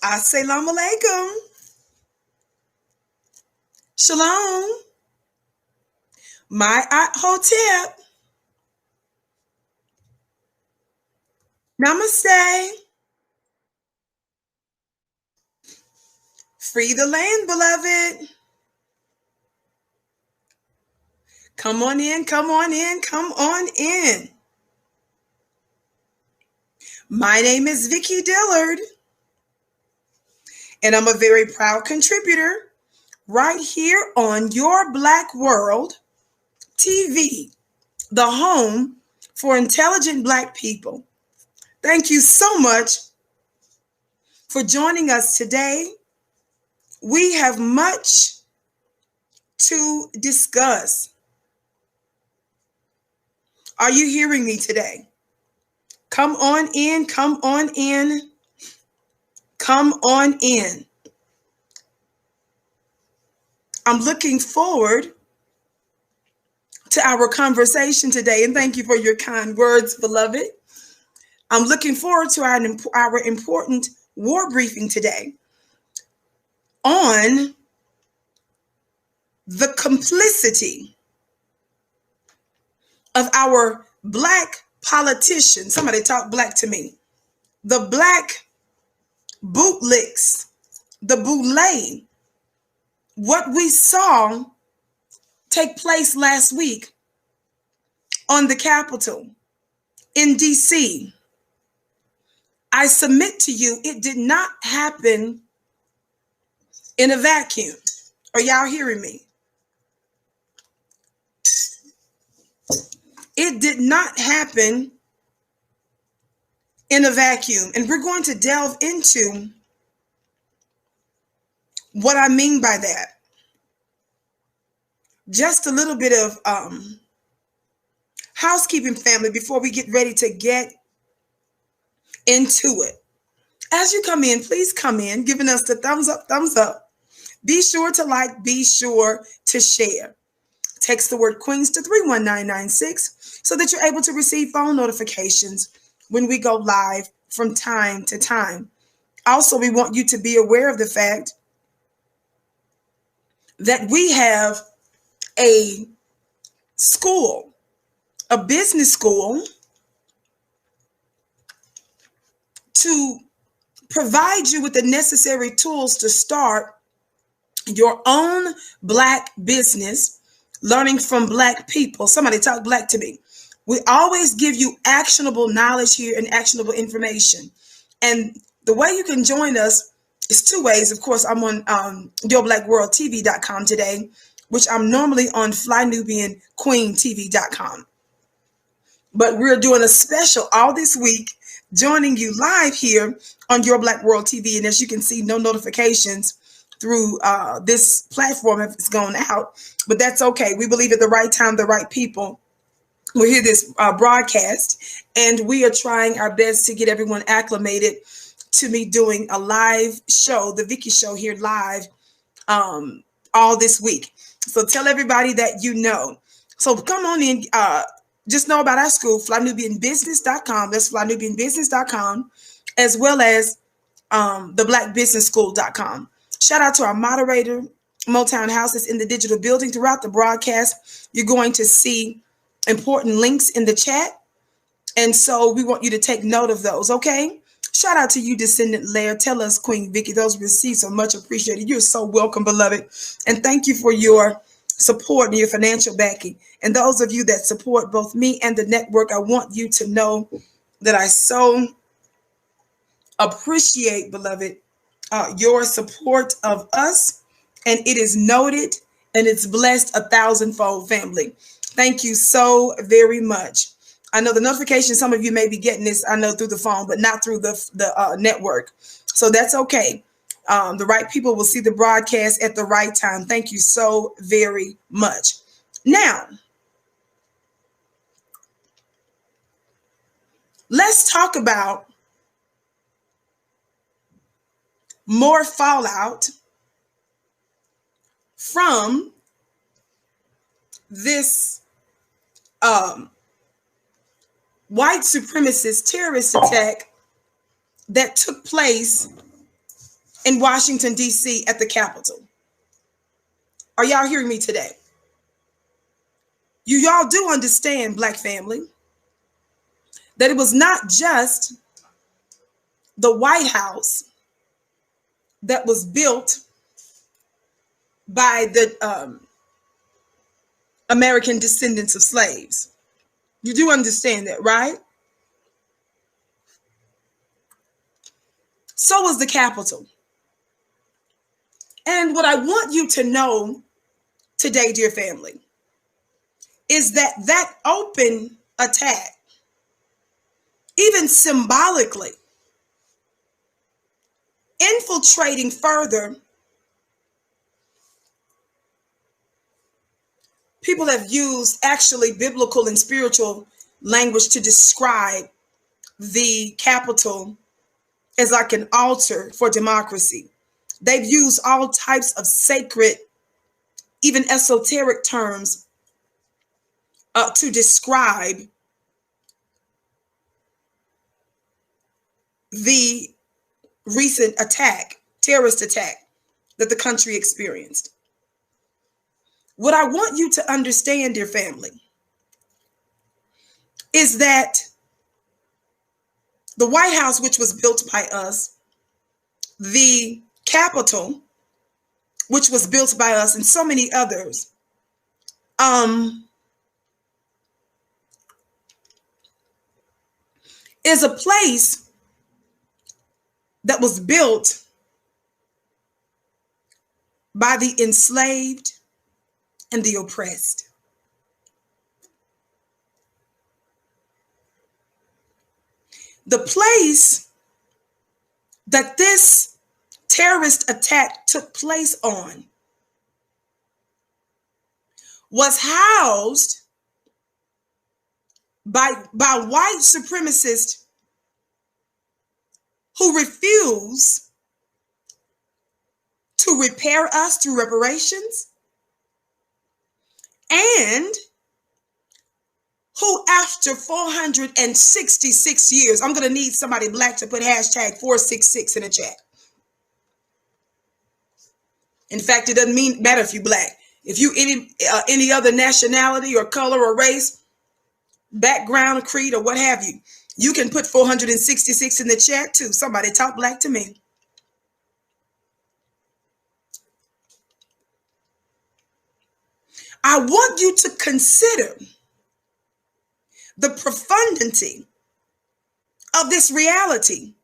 Assalamu alaikum. Shalom. My hotep. Namaste. Free the land, beloved. Come on in, come on in, come on in. My name is Vicky Dillard, and I'm a very proud contributor right here on Your Black World TV, the home for intelligent Black people. Thank you so much for joining us today. We have much to discuss. Are you hearing me today? Come on in, come on in, come on in. I'm looking forward to our conversation today, and thank you for your kind words, beloved. I'm looking forward to our important war briefing today on the complicity of our Black politicians. Somebody talk Black to me. The Black bootlicks, the boule, what we saw take place last week on the Capitol in DC. I submit to you, it did not happen in a vacuum. Are y'all hearing me? It did not happen in a vacuum. And we're going to delve into what I mean by that. Just a little bit of housekeeping, family, before we get ready to get into it. As you come in, please come in, giving us the thumbs up, thumbs up. Be sure to like, be sure to share. Text the word Queens to 31996 so that you're able to receive phone notifications when we go live from time to time. Also, we want you to be aware of the fact that we have a school, a business school, to provide you with the necessary tools to start your own Black business, learning from Black people. Somebody talk Black to me. We always give you actionable knowledge here and actionable information. And the way you can join us is two ways. Of course, I'm on yourblackworldtv.com today, which I'm normally on flynubianqueentv.com. But we're doing a special all this week, joining you live here on Your Black World TV. And as you can see, no notifications through this platform if it's gone out. But that's okay. We believe at the right time, the right people will hear this broadcast. And we are trying our best to get everyone acclimated to me doing a live show, the Vicky Show here live all this week. So tell everybody that you know. So come on in. Just know about our school, flynubianbusiness.com. That's flynubianbusiness.com, as well as theblackbusinessschool.com. Shout out to our moderator, Motown House, is in the digital building. Throughout the broadcast, you're going to see important links in the chat. And so we want you to take note of those, okay? Shout out to you, Descendant Lair. Tell us, Queen Vicky, those receipts are much appreciated. You're so welcome, beloved. And thank you for your support and your financial backing. And those of you that support both me and the network, I want you to know that I so appreciate, beloved, your support of us. And it is noted and it's blessed 1,000-fold, family. Thank you so very much. I know the notification, some of you may be getting this, I know, through the phone, but not through the network. So that's okay. The right people will see the broadcast at the right time. Thank you so very much. Now, let's talk about more fallout from this white supremacist terrorist attack that took place in Washington, D.C. at the Capitol. Are y'all hearing me today? Y'all do understand, Black family, that it was not just the White House that was built by the American descendants of slaves. You do understand that, right? So was the Capitol. And what I want you to know today, dear family, is that that open attack, even symbolically, infiltrating further, people have used actually biblical and spiritual language to describe the Capitol as like an altar for democracy. They've used all types of sacred, even esoteric terms to describe the recent attack, terrorist attack that the country experienced. What I want you to understand, dear family, is that the White House, which was built by us, the Capitol, which was built by us, and so many others, is a place that was built by the enslaved and the oppressed. The place that this terrorist attack took place on was housed by white supremacists who refuse to repair us through reparations, and who, after 466 years, I'm going to need somebody Black to put hashtag 466 in the chat. In fact, it doesn't matter if you're Black. If you any other nationality or color or race, background, creed, or what have you, you can put 466 in the chat too. Somebody talk Black to me. I want you to consider the profundity of this reality,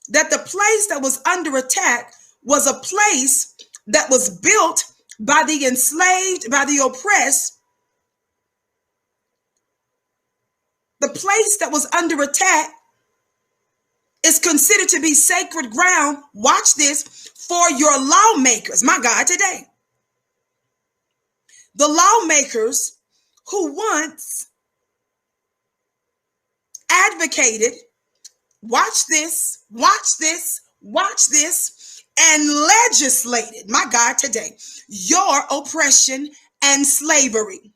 that the place that was under attack was a place that was built by the enslaved, by the oppressed. The place that was under attack is considered to be sacred ground, watch this, for your lawmakers, my God, today. The lawmakers who once advocated, watch this, and legislated, my God, today, your oppression and slavery.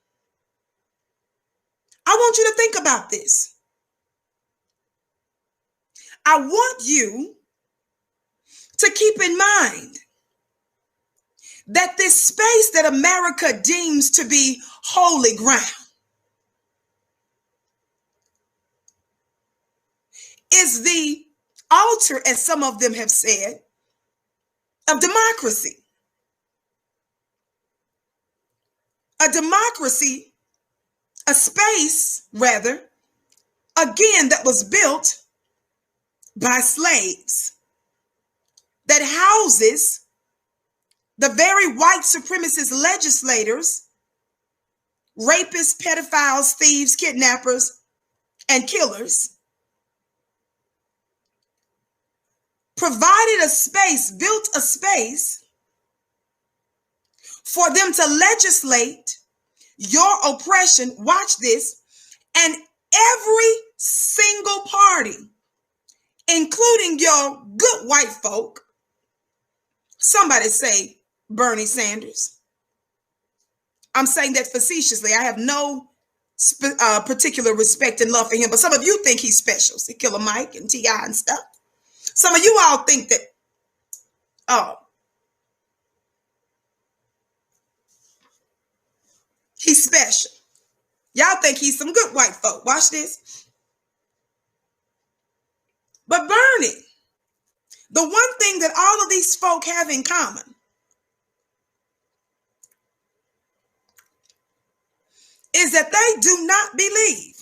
I want you to think about this. I want you to keep in mind that this space that America deems to be holy ground is the altar, as some of them have said, of democracy. A democracy, a space, rather, again, that was built by slaves, that houses the very white supremacist legislators, rapists, pedophiles, thieves, kidnappers, and killers, provided a space, built a space for them to legislate your oppression, watch this, and every single party, including your good white folk, somebody say Bernie Sanders. I'm saying that facetiously. I have no particular respect and love for him, but some of you think he's special. See, Killer Mike and T.I. and stuff. Some of you all think that Oh, he's special. Y'all think he's some good white folk. Watch this. But Bernie, the one thing that all of these folk have in common is that they do not believe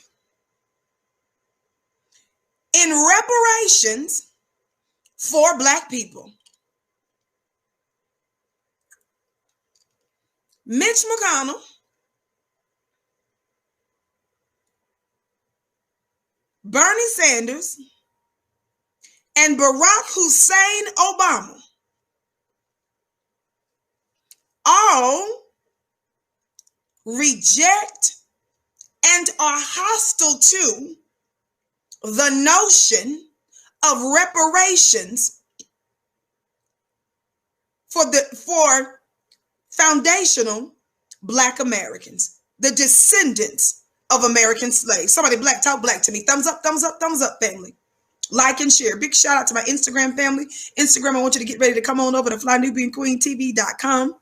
in reparations for Black people. Mitch McConnell, Bernie Sanders, and Barack Hussein Obama all reject and are hostile to the notion of reparations for foundational Black Americans, the descendants of American slaves. Somebody Black, talk Black to me. Thumbs up, thumbs up, thumbs up, family. Like and share. Big shout out to my Instagram family. Instagram, I want you to get ready to come on over to flynubianqueentv.com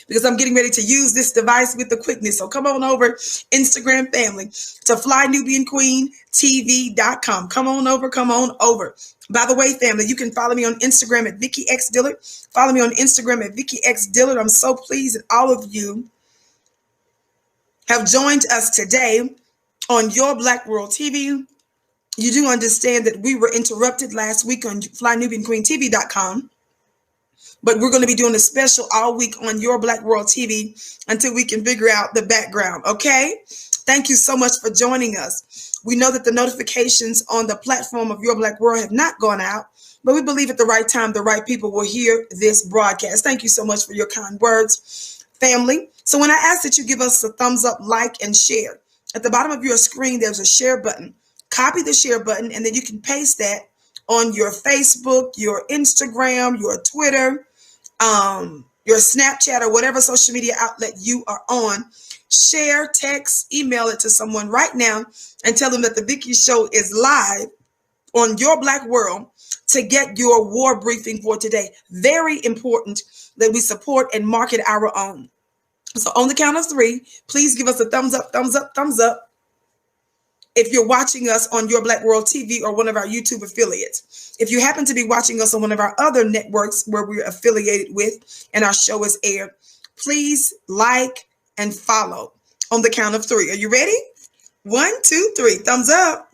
because I'm getting ready to use this device with the quickness. So come on over, Instagram family, to flynubianqueentv.com. Come on over, come on over. By the way, family, you can follow me on Instagram at Vicki X Dillard. Follow me on Instagram at Vicki X Dillard. I'm so pleased that all of you have joined us today on Your Black World TV. You do understand that we were interrupted last week on flynubianqueentv.com, but we're going to be doing a special all week on Your Black World TV until we can figure out the background, okay? Thank you so much for joining us. We know that the notifications on the platform of Your Black World have not gone out, but we believe at the right time, the right people will hear this broadcast. Thank you so much for your kind words, family. So when I ask that you give us a thumbs up, like, and share, at the bottom of your screen, there's a share button. Copy the share button, and then you can paste that on your Facebook, your Instagram, your Twitter, your Snapchat, or whatever social media outlet you are on. Share, text, email it to someone right now and tell them that the Vicki Show is live on Your Black World to get your war briefing for today. Very important that we support and market our own. So on the count of 3, please give us a thumbs up, thumbs up, thumbs up. If you're watching us on Your Black World TV or one of our YouTube affiliates. If you happen to be watching us on one of our other networks where we're affiliated with and our show is aired, please like and follow on the count of 3. Are you ready? 1, 2, 3. Thumbs up.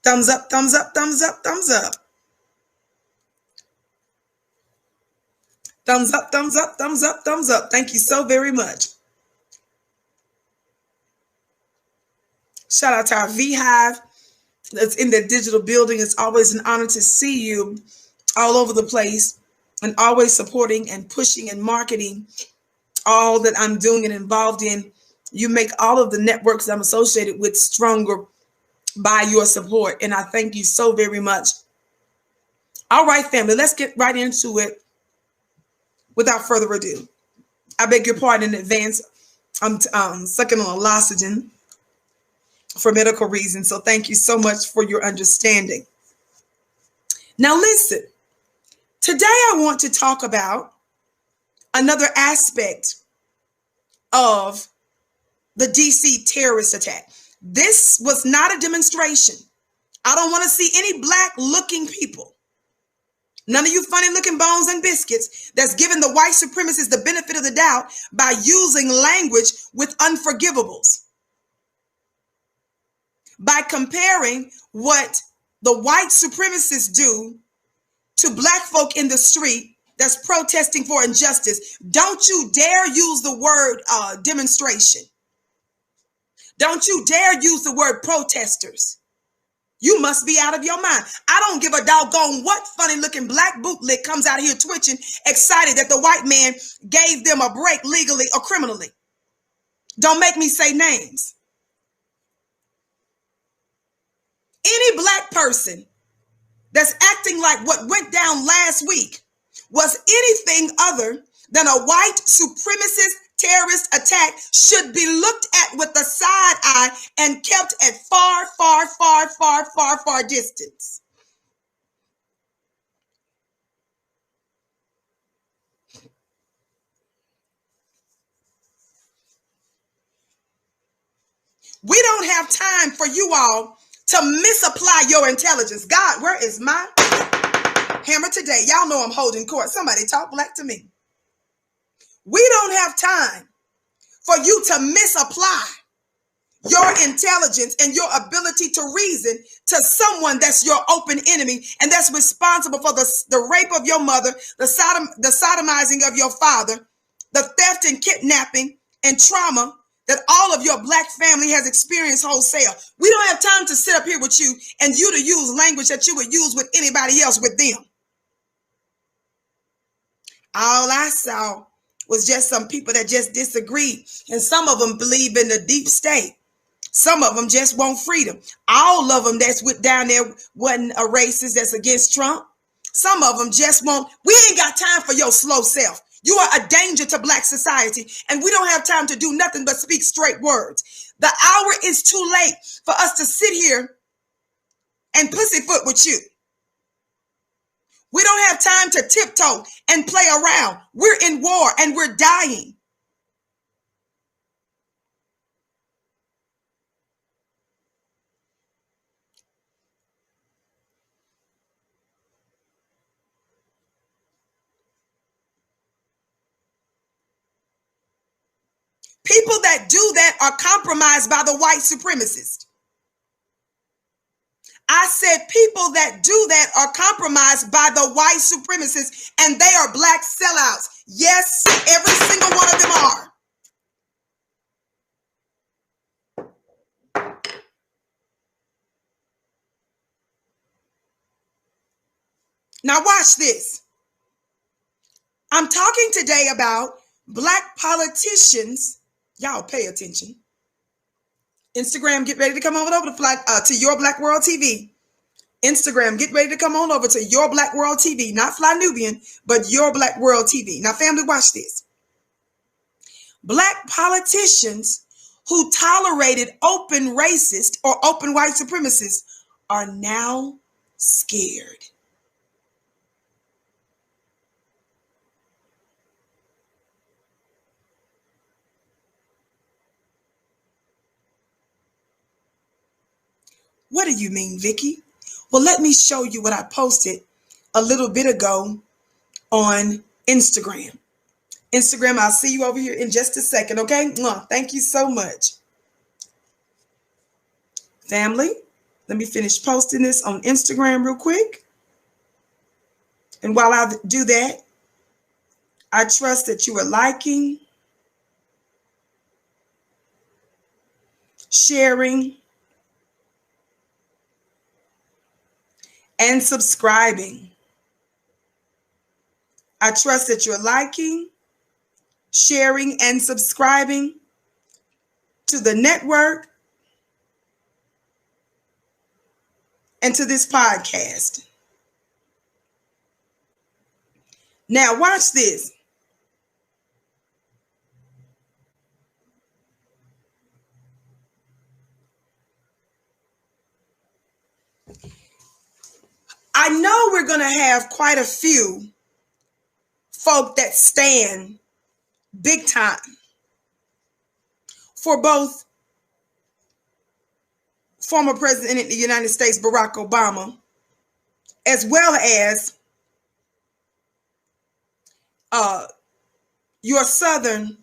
Thumbs up, thumbs up, thumbs up, thumbs up. Thumbs up, thumbs up, thumbs up, thumbs up. Thank you so very much. Shout out to our V-Hive that's in the digital building. It's always an honor to see you all over the place and always supporting and pushing and marketing all that I'm doing and involved in. You make all of the networks I'm associated with stronger by your support, and I thank you so very much. All right, family, let's get right into it without further ado. I beg your pardon in advance. I'm sucking on a lozenge for medical reasons, so thank you so much for your understanding. Now listen, today I want to talk about another aspect of the DC terrorist attack. This was not a demonstration. I don't want to see any Black looking people. None of you funny looking bones and biscuits that's giving the white supremacists the benefit of the doubt by using language with unforgivables. By comparing what the white supremacists do to Black folk in the street that's protesting for injustice. Don't you dare use the word demonstration. Don't you dare use the word protesters. You must be out of your mind. I don't give a doggone what funny looking Black bootlick comes out here twitching, excited that the white man gave them a break legally or criminally. Don't make me say names. Any Black person that's acting like what went down last week was anything other than a white supremacist terrorist attack should be looked at with a side eye and kept at far, far, far, far, far, far distance. We don't have time for you all to misapply your intelligence. God, where is my hammer today? Y'all know I'm holding court. Somebody talk black to me. We don't have time for you to misapply your intelligence and your ability to reason to someone that's your open enemy and that's responsible for the rape of your mother, the sodomizing of your father, the theft and kidnapping and trauma that all of your black family has experienced wholesale. We don't have time to sit up here with you and you to use language that you would use with anybody else with them. All I saw was just some people that just disagreed, and some of them believe in the deep state. Some of them just want freedom. All of them that's with down there wasn't a racist that's against Trump. Some of them just want, we ain't got time for your slow self. You are a danger to black society, and we don't have time to do nothing but speak straight words. The hour is too late for us to sit here and pussyfoot with you. We don't have time to tiptoe and play around. We're in war and we're dying. People that do that are compromised by the white supremacists. I said people that do that are compromised by the white supremacists, and they are black sellouts. Yes, every single one of them are. Now watch this. I'm talking today about black politicians. Y'all pay attention. Instagram, get ready to come over to Your Black World TV. Instagram, get ready to come on over to Your Black World TV. Not Fly Nubian, but Your Black World TV. Now, family, watch this. Black politicians who tolerated open racist or open white supremacists are now scared. What do you mean, Vicky? Well, let me show you what I posted a little bit ago on Instagram. Instagram, I'll see you over here in just a second, okay? Thank you so much. Family, let me finish posting this on Instagram real quick. And while I do that, I trust that you are liking, sharing, and subscribing. I trust that you're liking, sharing, and subscribing to the network and to this podcast. Now, watch this. I know we're going to have quite a few folk that stand big time for both former President of the United States, Barack Obama, as well as your Southern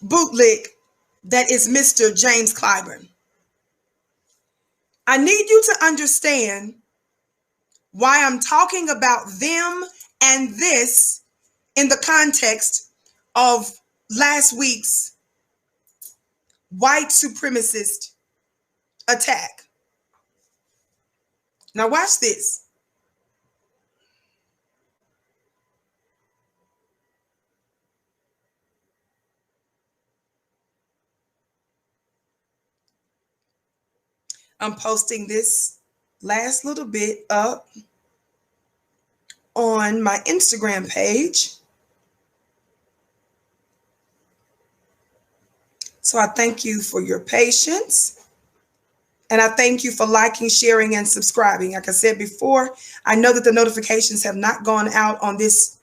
bootleg that is Mr. James Clyburn. I need you to understand why I'm talking about them and this in the context of last week's white supremacist attack. Now watch this. I'm posting this last little bit up on my Instagram page. So I thank you for your patience. And I thank you for liking, sharing, and subscribing. Like I said before, I know that the notifications have not gone out on this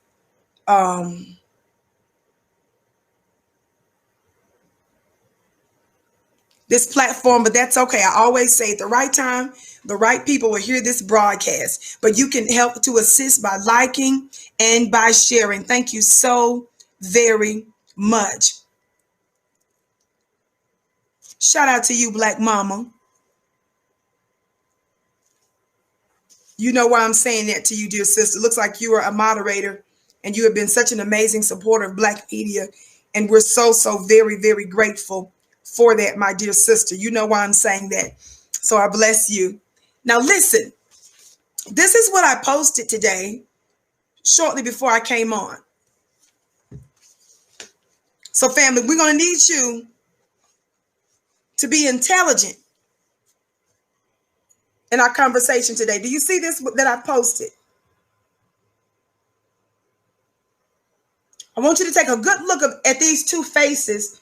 this platform, but that's okay. I always say at the right time, the right people will hear this broadcast. But you can help to assist by liking and by sharing. Thank you so very much. Shout out to you, Black Mama. You know why I'm saying that to you, dear sister. Looks like you are a moderator and you have been such an amazing supporter of Black media. And we're so, so very, very grateful for that, my dear sister. You know why I'm saying that. So I bless you. Now, listen, this is what I posted today shortly before I came on. So, family, we're going to need you to be intelligent in our conversation today. Do you see this that I posted? I want you to take a good look at these two faces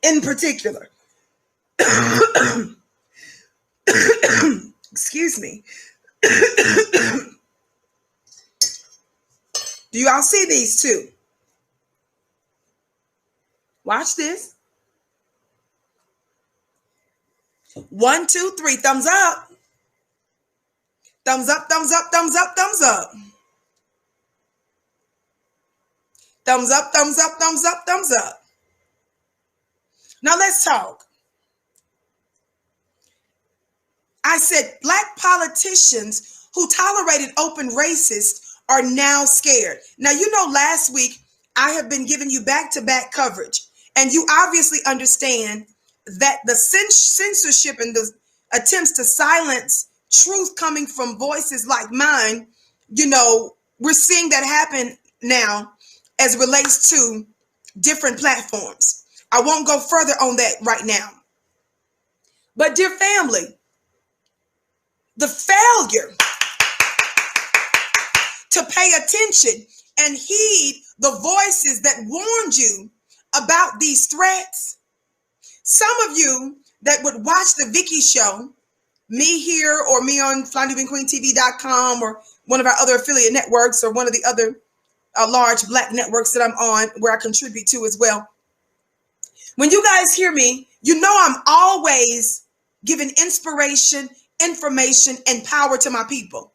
in particular. Excuse me. Do you all see these two? Watch this. 1, 2, 3. Thumbs up. Thumbs up, thumbs up, thumbs up, thumbs up. Thumbs up, thumbs up, thumbs up, thumbs up. Now let's talk. I said Black politicians who tolerated open racists are now scared. Now, you know, last week I have been giving you back-to-back coverage, and you obviously understand that the censorship and the attempts to silence truth coming from voices like mine, you know, we're seeing that happen now as it relates to different platforms. I won't go further on that right now. But dear family, the failure to pay attention and heed the voices that warned you about these threats. Some of you that would watch the Vicky show, me here or me on FlyNewBeingQueenTV.com or one of our other affiliate networks or one of the other large Black networks that I'm on where I contribute to as well. When you guys hear me, you know I'm always giving inspiration, information, and power to my people.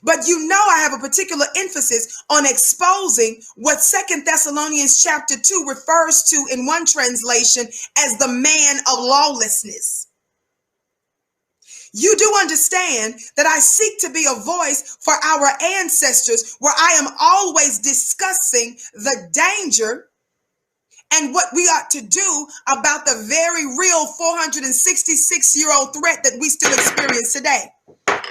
But you know I have a particular emphasis on exposing what 2 Thessalonians chapter 2 refers to in one translation as the man of lawlessness. You do understand that I seek to be a voice for our ancestors where I am always discussing the danger and what we ought to do about the very real 466-year-old threat that we still experience today.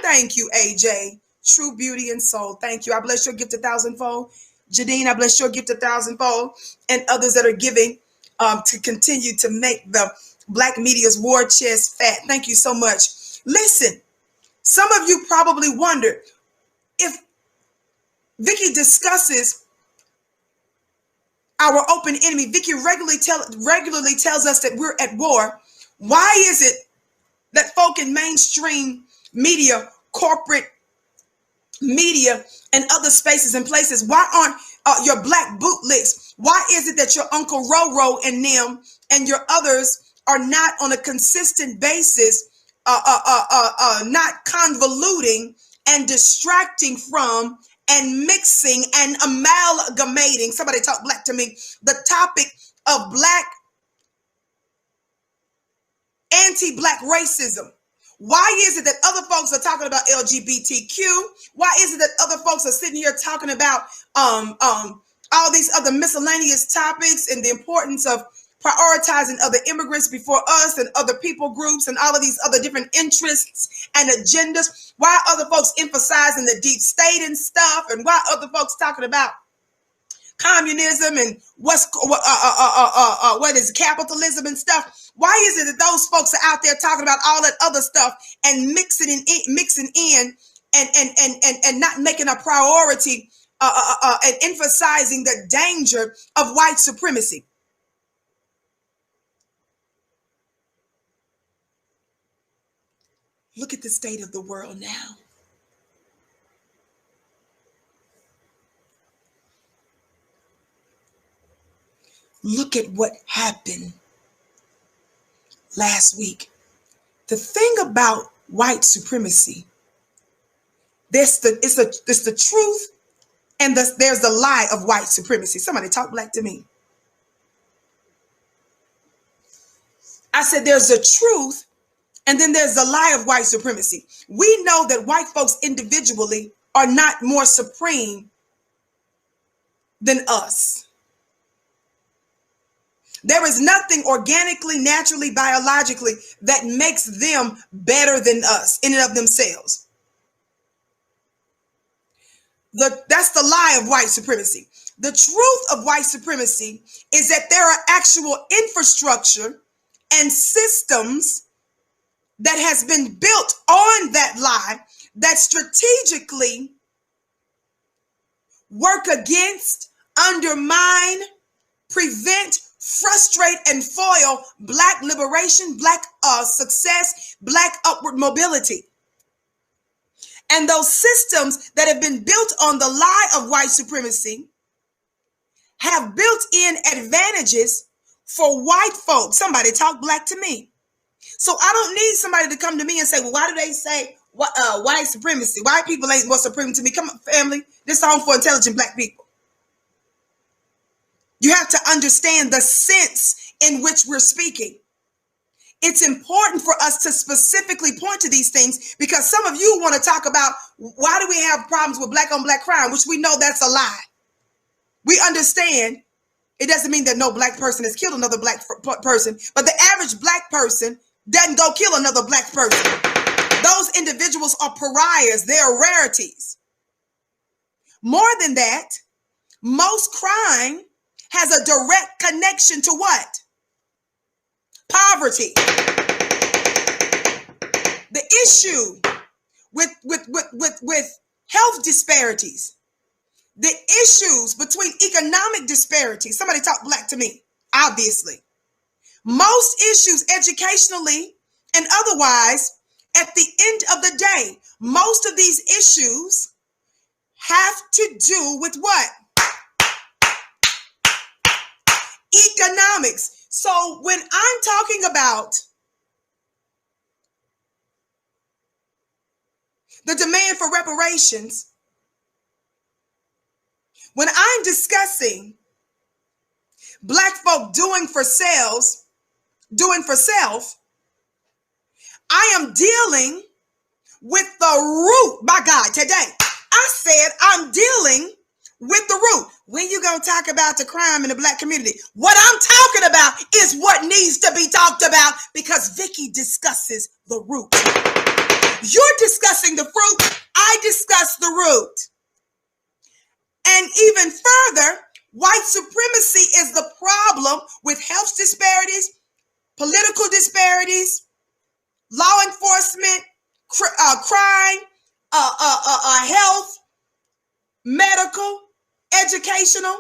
Thank you, AJ. True beauty and soul. Thank you. I bless your gift 1,000-fold. Jadine, I bless your gift 1,000-fold. And others that are giving to continue to make the Black media's war chest fat. Thank you so much. Listen, some of you probably wonder if Vicky discusses our open enemy. Vicky regularly tells us that we're at war. Why is it that folk in mainstream media, corporate media, and other spaces and places, why aren't your Black bootlicks? Why is it that your Uncle Roro and them and your others are not on a consistent basis, not convoluting and distracting from and mixing and amalgamating, somebody talk Black to me, the topic of Black, anti-Black racism? Why is it that other folks are talking about LGBTQ? Why is it that other folks are sitting here talking about all these other miscellaneous topics and the importance of prioritizing other immigrants before us and other people groups and all of these other different interests and agendas? Why are other folks emphasizing the deep state and stuff? And why are other folks talking about communism and what is capitalism and stuff? Why is it that those folks are out there talking about all that other stuff and mixing in and not making a priority and emphasizing the danger of white supremacy? Look at the state of the world now. Look at what happened last week. The thing about white supremacy, it's the truth and there's the lie of white supremacy. Somebody talk black to me. I said there's the truth and then there's the lie of white supremacy. We know that white folks individually are not more supreme than us. There is nothing organically, naturally, biologically that makes them better than us in and of themselves. That's the lie of white supremacy. The truth of white supremacy is that there are actual infrastructure and systems that has been built on that lie that strategically work against, undermine, prevent, frustrate, and foil black liberation, black success, black upward mobility. And those systems that have been built on the lie of white supremacy have built-in advantages for white folks. Somebody talk black to me. So I don't need somebody to come to me and say, well, why do they say white supremacy? White people ain't more supreme to me. Come on, family. This song for intelligent black people. You have to understand the sense in which we're speaking. It's important for us to specifically point to these things because some of you want to talk about why do we have problems with black on black crime, which we know that's a lie. We understand it doesn't mean that no black person has killed another black person, but the average black person doesn't go kill another black person. Those individuals are pariahs. They are rarities. More than that, most crime has a direct connection to what? Poverty. The issue with health disparities, the issues between economic disparities. Somebody talk black to me, obviously. Most issues educationally and otherwise, at the end of the day, most of these issues have to do with what? Economics. So when I'm talking about the demand for reparations, when I'm discussing black folk doing for self, I am dealing with the root. My God, today I said I'm dealing with the root. When you gonna talk about the crime in the black community? What I'm talking about is what needs to be talked about because Vicky discusses the root. You're discussing the fruit. I discuss the root. And even further, white supremacy is the problem with health disparities, political disparities, law enforcement, crime, health, medical, educational,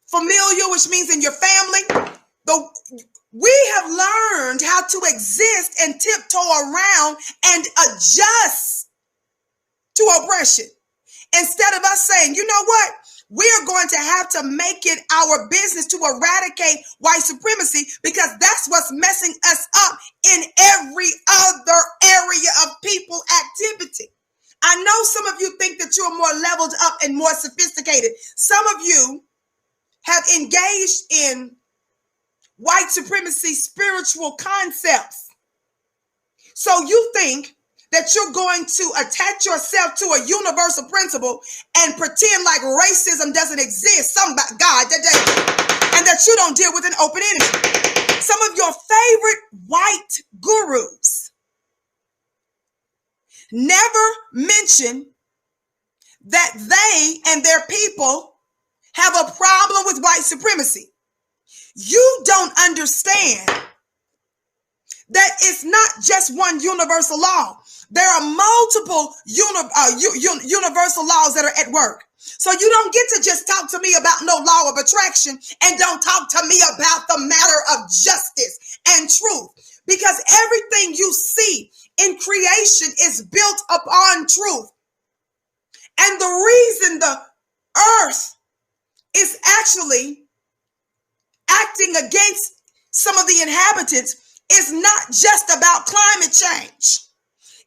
familial, which means in your family. We have learned how to exist and tiptoe around and adjust to oppression. Instead of us saying, you know what? We're going to have to make it our business to eradicate white supremacy because that's what's messing us up in every other area of people activity. I know some of you think that you're more leveled up and more sophisticated. Some of you have engaged in white supremacy spiritual concepts. So you think that you're going to attach yourself to a universal principle and pretend like racism doesn't exist, God, and that you don't deal with an open enemy. Some of your favorite white gurus never mention that they and their people have a problem with white supremacy. You don't understand that it's not just one universal law. There are multiple universal laws that are at work. So you don't get to just talk to me about no law of attraction and don't talk to me about the matter of justice and truth. Because everything you see in creation is built upon truth. And the reason the earth is actually acting against some of the inhabitants is not just about climate change.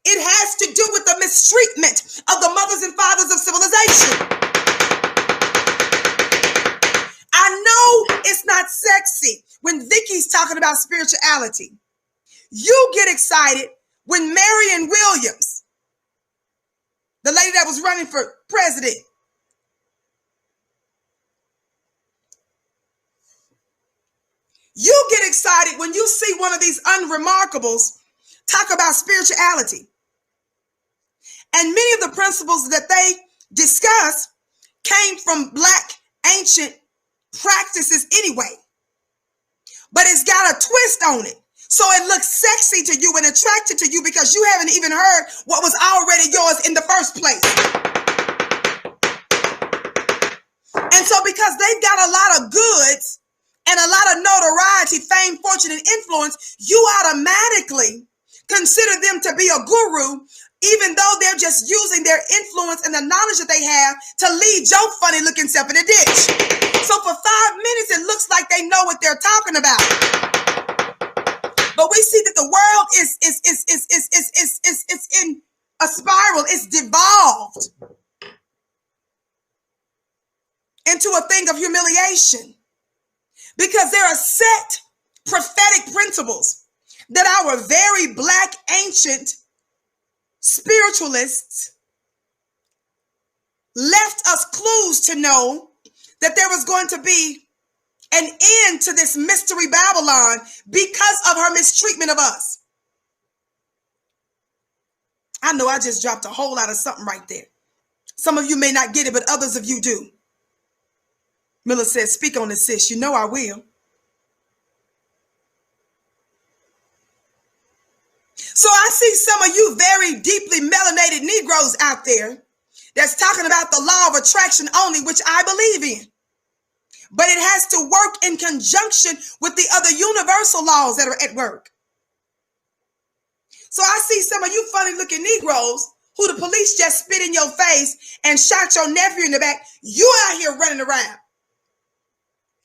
It has to do with the mistreatment of the mothers and fathers of civilization. I know it's not sexy when Vicky's talking about spirituality. You get excited when Marianne Williams, the lady that was running for president, you get excited when you see one of these unremarkables talk about spirituality. And many of the principles that they discuss came from Black ancient practices anyway. But it's got a twist on it. So it looks sexy to you and attractive to you because you haven't even heard what was already yours in the first place. And so because they've got a lot of goods and a lot of notoriety, fame, fortune, and influence, you automatically consider them to be a guru, even though they're just using their influence and the knowledge that they have to lead your funny looking self in a ditch. So for 5 minutes, it looks like they know what they're talking about. But we see that the world is in a spiral. It's devolved into a thing of humiliation because there are set prophetic principles that our very Black ancient spiritualists left us clues to know that there was going to be an end to this mystery Babylon because of her mistreatment of us. I know I just dropped a whole lot of something right there. Some of you may not get it, but others of you do. Miller says, speak on this, sis. You know I will. So I see some of you very deeply melanated Negroes out there that's talking about the law of attraction only, which I believe in. But it has to work in conjunction with the other universal laws that are at work. So I see some of you funny looking Negroes who the police just spit in your face and shot your nephew in the back. You out here running around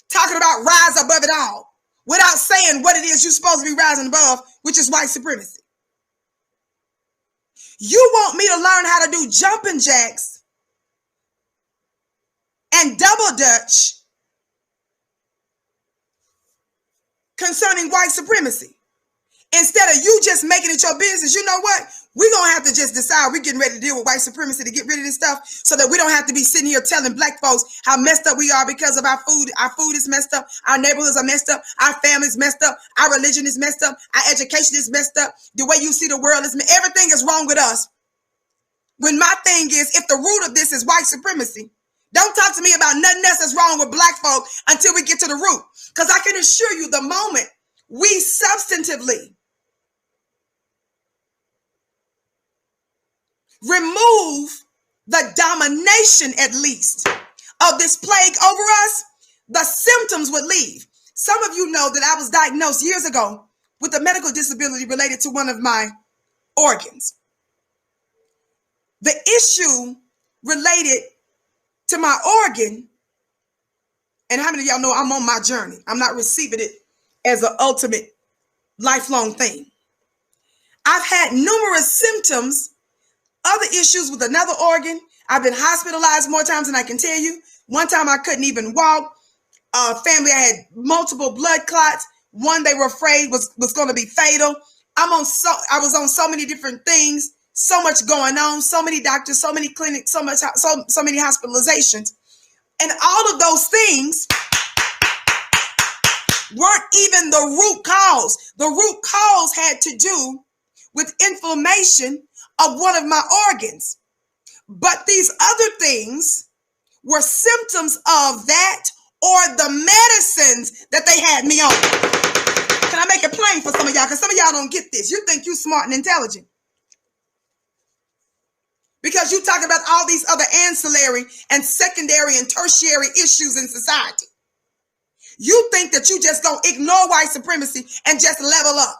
talking about rise above it all without saying what it is you're supposed to be rising above, which is white supremacy. You want me to learn how to do jumping jacks and double dutch concerning white supremacy. Instead of you just making it your business, you know what? We're going to have to just decide we're getting ready to deal with white supremacy to get rid of this stuff so that we don't have to be sitting here telling Black folks how messed up we are because of our food. Our food is messed up. Our neighborhoods are messed up. Our family's messed up. Our religion is messed up. Our education is messed up. The way you see the world is, everything is wrong with us. When my thing is, if the root of this is white supremacy, don't talk to me about nothing else that's wrong with Black folk until we get to the root. Because I can assure you the moment we substantively remove the domination, at least, of this plague over us, the symptoms would leave. Some of you know that I was diagnosed years ago with a medical disability related to one of my organs. The issue related to my organ, and how many of y'all know I'm on my journey? I'm not receiving it as an ultimate lifelong thing. I've had numerous symptoms, other issues with another organ. I've been hospitalized more times than I can tell you. One time I couldn't even walk. Family, I had multiple blood clots. One they were afraid was going to be fatal. I was on so many different things, so much going on, so many doctors, so many clinics, so many hospitalizations. And all of those things weren't even the root cause. The root cause had to do with inflammation of one of my organs. But these other things were symptoms of that or the medicines that they had me on. Can I make it plain for some of y'all? Because some of y'all don't get this. You think you smart and intelligent because you talk about all these other ancillary and secondary and tertiary issues in society. You think that you just gonna ignore white supremacy and just level up.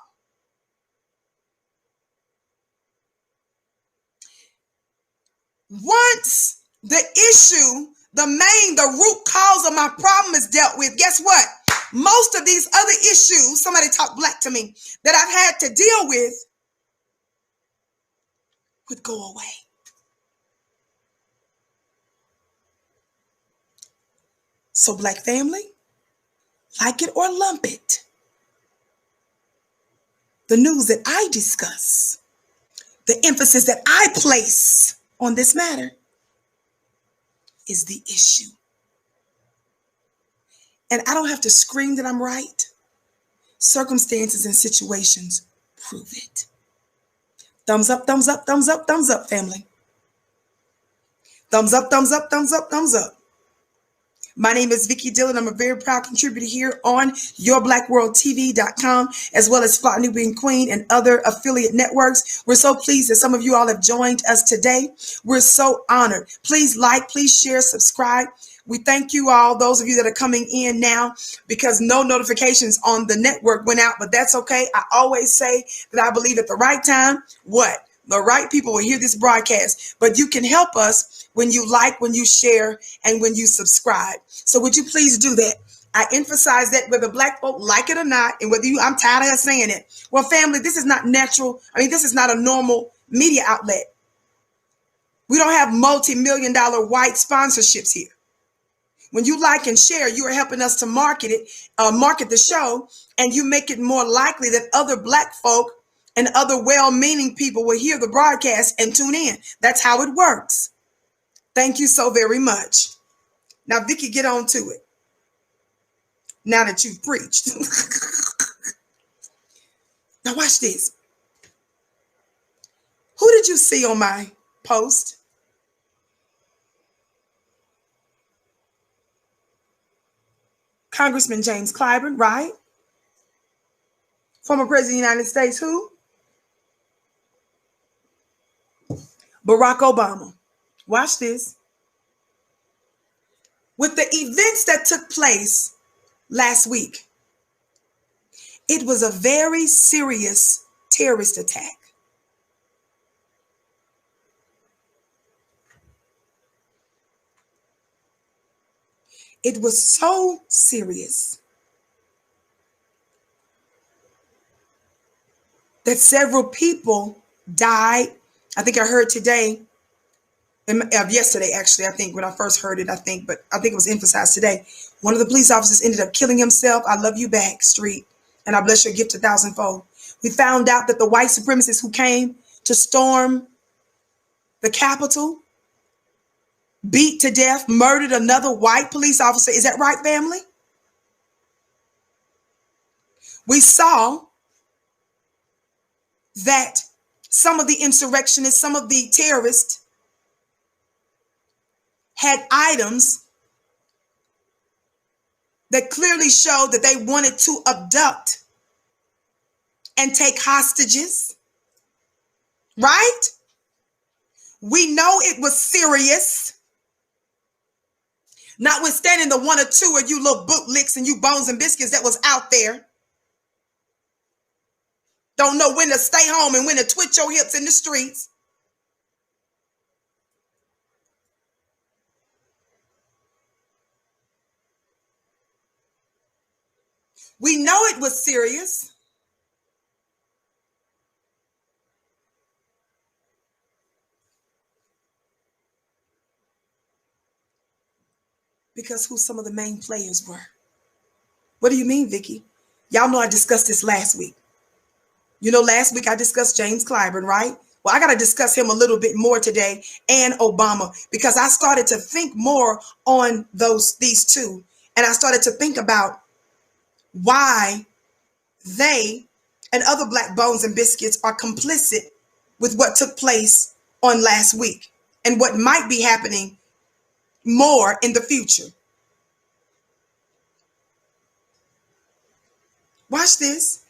Once the issue, the root cause of my problem is dealt with, guess what? most of these other issues, somebody talk black to me, that I've had to deal with would go away. So black family, like it or lump it, the news that I discuss, the emphasis that I place on this matter is the issue. And I don't have to scream that I'm right. Circumstances and situations prove it. Thumbs up, thumbs up, thumbs up, thumbs up, family. Thumbs up, thumbs up, thumbs up, thumbs up. My name is Vicki Dillon. I'm a very proud contributor here on yourblackworldtv.com, as well as Flot Nubian Queen and other affiliate networks. We're so pleased that some of you all have joined us today. We're so honored. Please like, please share, subscribe. We thank you all, those of you that are coming in now, because no notifications on the network went out, but that's okay. I always say that I believe at the right time, what? The right people will hear this broadcast, but you can help us when you like, when you share, and when you subscribe. So would you please do that? I emphasize that whether black folk like it or not, and whether I'm tired of saying it. Well, family, this is not natural. This is not a normal media outlet. We don't have multi-million-dollar white sponsorships here. When you like and share, you are helping us to market the show, and you make it more likely that other black folk and other well-meaning people will hear the broadcast and tune in. That's how it works. Thank you so very much. Now, Vicki, get on to it. Now that you've preached. Now watch this. Who did you see on my post? Congressman James Clyburn, right? Former President of the United States, who? Barack Obama. Watch this. With the events that took place last week, it was a very serious terrorist attack. It was so serious that several people died. I think I heard today, yesterday actually, I think when I first heard it, but I think it was emphasized today. One of the police officers ended up killing himself. I love you back, Street, and I bless your gift 1,000-fold. We found out that the white supremacists who came to storm the Capitol beat to death, murdered another white police officer. Is that right, family? We saw that some of the insurrectionists, some of the terrorists had items that clearly showed that they wanted to abduct and take hostages, right? We know it was serious. Notwithstanding the one or two of you little bootlicks and you bones and biscuits that was out there. Don't know when to stay home and when to twitch your hips in the streets. We know it was serious. Because who some of the main players were. What do you mean, Vicki? Y'all know I discussed this last week. You know, last week I discussed James Clyburn, right? Well, I got to discuss him a little bit more today, and Obama, because I started to think more on these two. And I started to think about why they and other black bones and biscuits are complicit with what took place on last week and what might be happening more in the future. Watch this.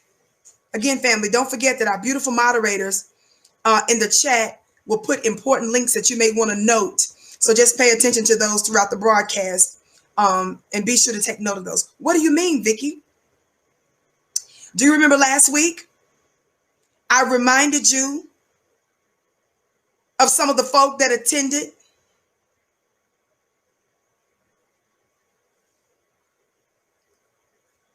Again, family, don't forget that our beautiful moderators in the chat will put important links that you may want to note. So just pay attention to those throughout the broadcast and be sure to take note of those. What do you mean, Vicki? Do you remember last week? I reminded you of some of the folk that attended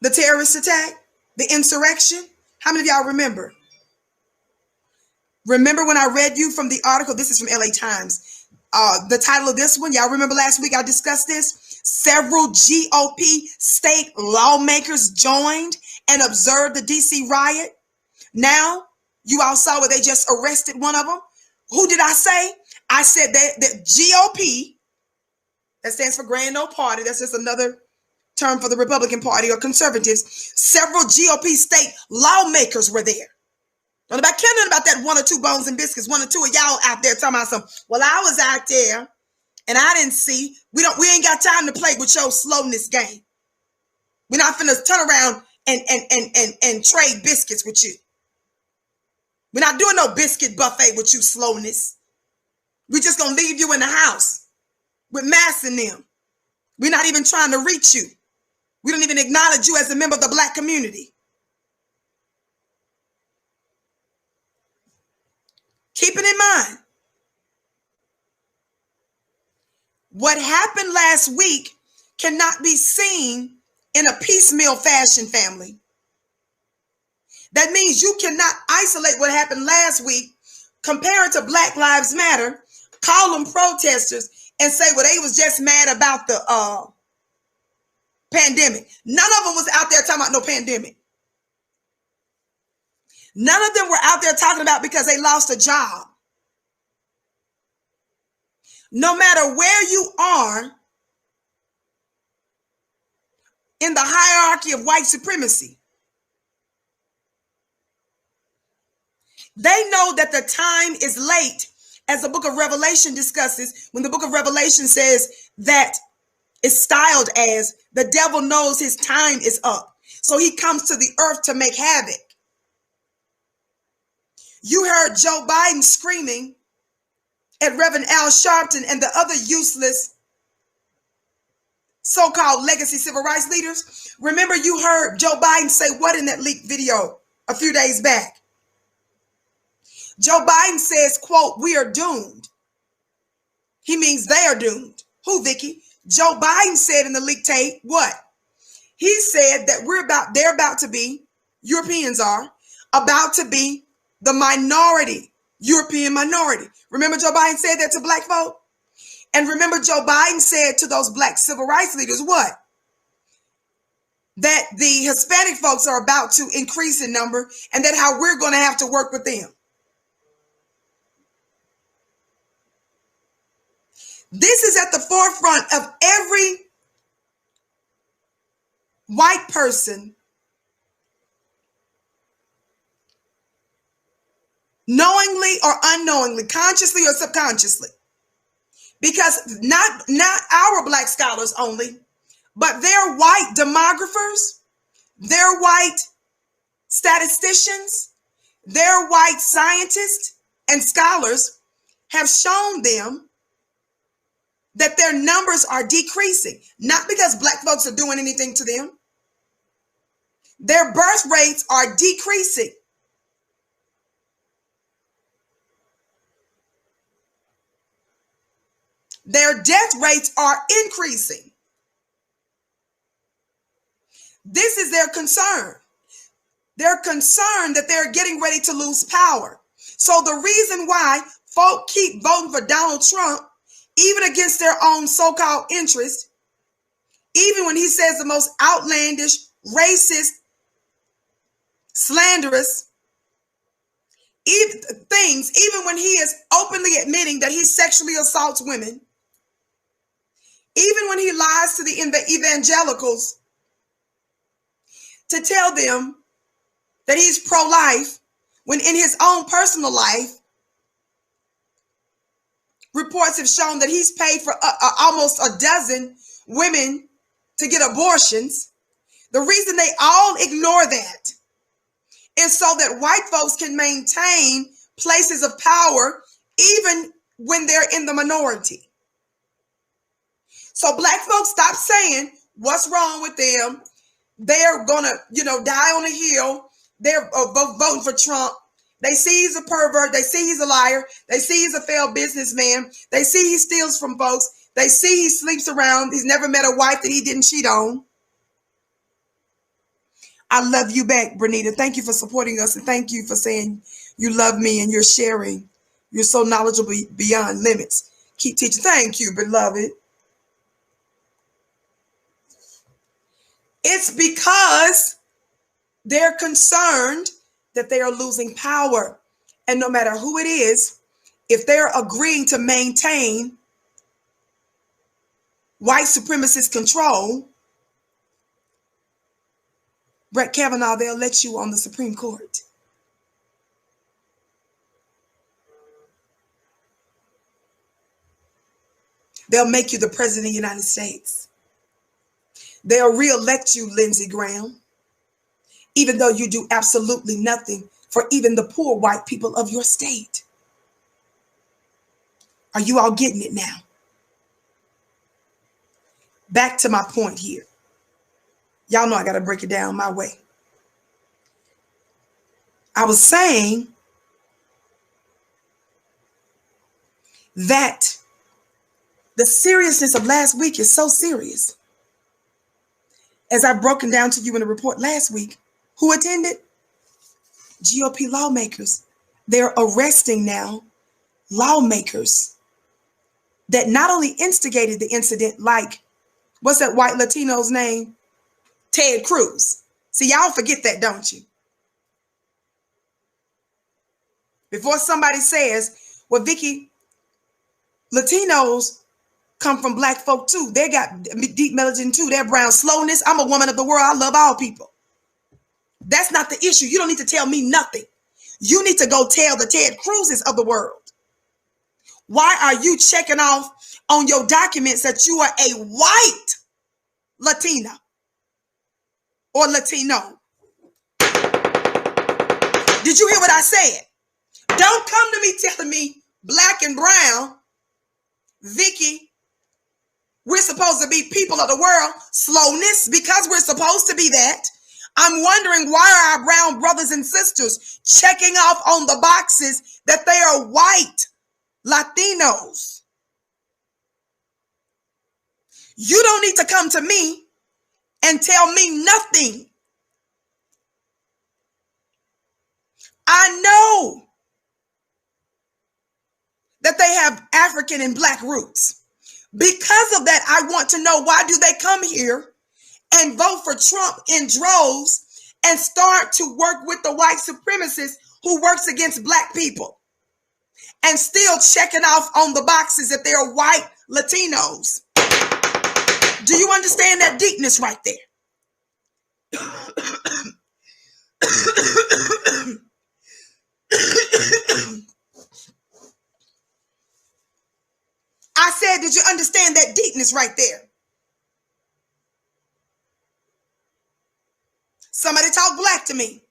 The terrorist attack, the insurrection. How many of y'all remember? Remember when I read you from the article? This is from LA Times. The title of this one, y'all remember last week I discussed this? Several GOP state lawmakers joined and observed the DC riot. Now, you all saw where they just arrested one of them. Who did I say? I said that GOP, that stands for Grand Old Party. That's just another term for the Republican Party or conservatives. Several GOP state lawmakers were there. Don't nobody care nothing about that one or two bones and biscuits. One or two of y'all out there talking about some, well, I was out there and I didn't see. We ain't got time to play with your slowness game. We're not finna turn around and trade biscuits with you. We're not doing no biscuit buffet with you, slowness. We're just gonna leave you in the house with masks in them. We're not even trying to reach you. We don't even acknowledge you as a member of the Black community. Keep it in mind. What happened last week cannot be seen in a piecemeal fashion, family. That means you cannot isolate what happened last week, compare it to Black Lives Matter, call them protesters, and say, well, they was just mad about the pandemic. None of them was out there talking about no pandemic. None of them were out there talking about because they lost a job. No matter where you are in the hierarchy of white supremacy, they know that the time is late, as the book of Revelation discusses, when the book of Revelation says that it's styled as the devil knows his time is up. So he comes to the earth to make havoc. You heard Joe Biden screaming at Reverend Al Sharpton and the other useless so-called legacy civil rights leaders. Remember, you heard Joe Biden say what in that leaked video a few days back? Joe Biden says, quote, we are doomed. He means they are doomed. Who, Vicky? Joe Biden said in the leaked tape, what? He said that they're about to be, Europeans are, about to be the minority, European minority. Remember Joe Biden said that to Black folk? And remember Joe Biden said to those Black civil rights leaders, what? That the Hispanic folks are about to increase in number and that how we're going to have to work with them. This is at the forefront of every white person knowingly or unknowingly, consciously or subconsciously. Because not our Black scholars only, but their white demographers, their white statisticians, their white scientists and scholars have shown them that their numbers are decreasing, not because Black folks are doing anything to them. Their birth rates are decreasing. Their death rates are increasing. This is their concern. They're concerned that they're getting ready to lose power. So the reason why folk keep voting for Donald Trump, even against their own so-called interest, even when he says the most outlandish, racist, slanderous things, even when he is openly admitting that he sexually assaults women, even when he lies to the evangelicals to tell them that he's pro-life, when in his own personal life, reports have shown that he's paid for almost a dozen women to get abortions. The reason they all ignore that is so that white folks can maintain places of power even when they're in the minority. So Black folks, stop saying what's wrong with them. They're gonna, die on a hill. They're voting for Trump. They see he's a pervert. They see he's a liar. They see he's a failed businessman. They see he steals from folks. They see he sleeps around. He's never met a wife that he didn't cheat on. I love you back, Bernita. Thank you for supporting us, and thank you for saying you love me and you're sharing. You're so knowledgeable beyond limits. Keep teaching. Thank you, beloved. It's because they're concerned that they are losing power. And no matter who it is, if they're agreeing to maintain white supremacist control, Brett Kavanaugh, they'll let you on the Supreme Court. They'll make you the president of the United States. They'll re-elect you, Lindsey Graham, even though you do absolutely nothing for even the poor white people of your state. Are you all getting it now? Back to my point here. Y'all know I got to break it down my way. I was saying that the seriousness of last week is so serious. As I've broken down to you in a report last week, who attended? GOP lawmakers. They're arresting now lawmakers that not only instigated the incident, like, what's that white Latino's name? Ted Cruz. See, y'all forget that, don't you? Before somebody says, well, Vicky, Latinos come from black folk too. They got deep melanin too. They're brown slowness. I'm a woman of the world. I love all people. That's not the issue. You don't need to tell me nothing. You need to go tell the Ted Cruzes of the world. Why are you checking off on your documents that you are a white Latina or Latino? Did you hear what I said? Don't come to me telling me black and brown, Vicky, we're supposed to be people of the world. Slowness, because we're supposed to be that. I'm wondering, why are our brown brothers and sisters checking off on the boxes that they are white Latinos? You don't need to come to me and tell me nothing. I know that they have African and black roots. Because of that, I want to know, why do they come here and vote for Trump in droves and start to work with the white supremacists who works against black people and still checking off on the boxes that they're white Latinos? Do you understand that deepness right there? I said, did you understand that deepness right there? Somebody talk black to me.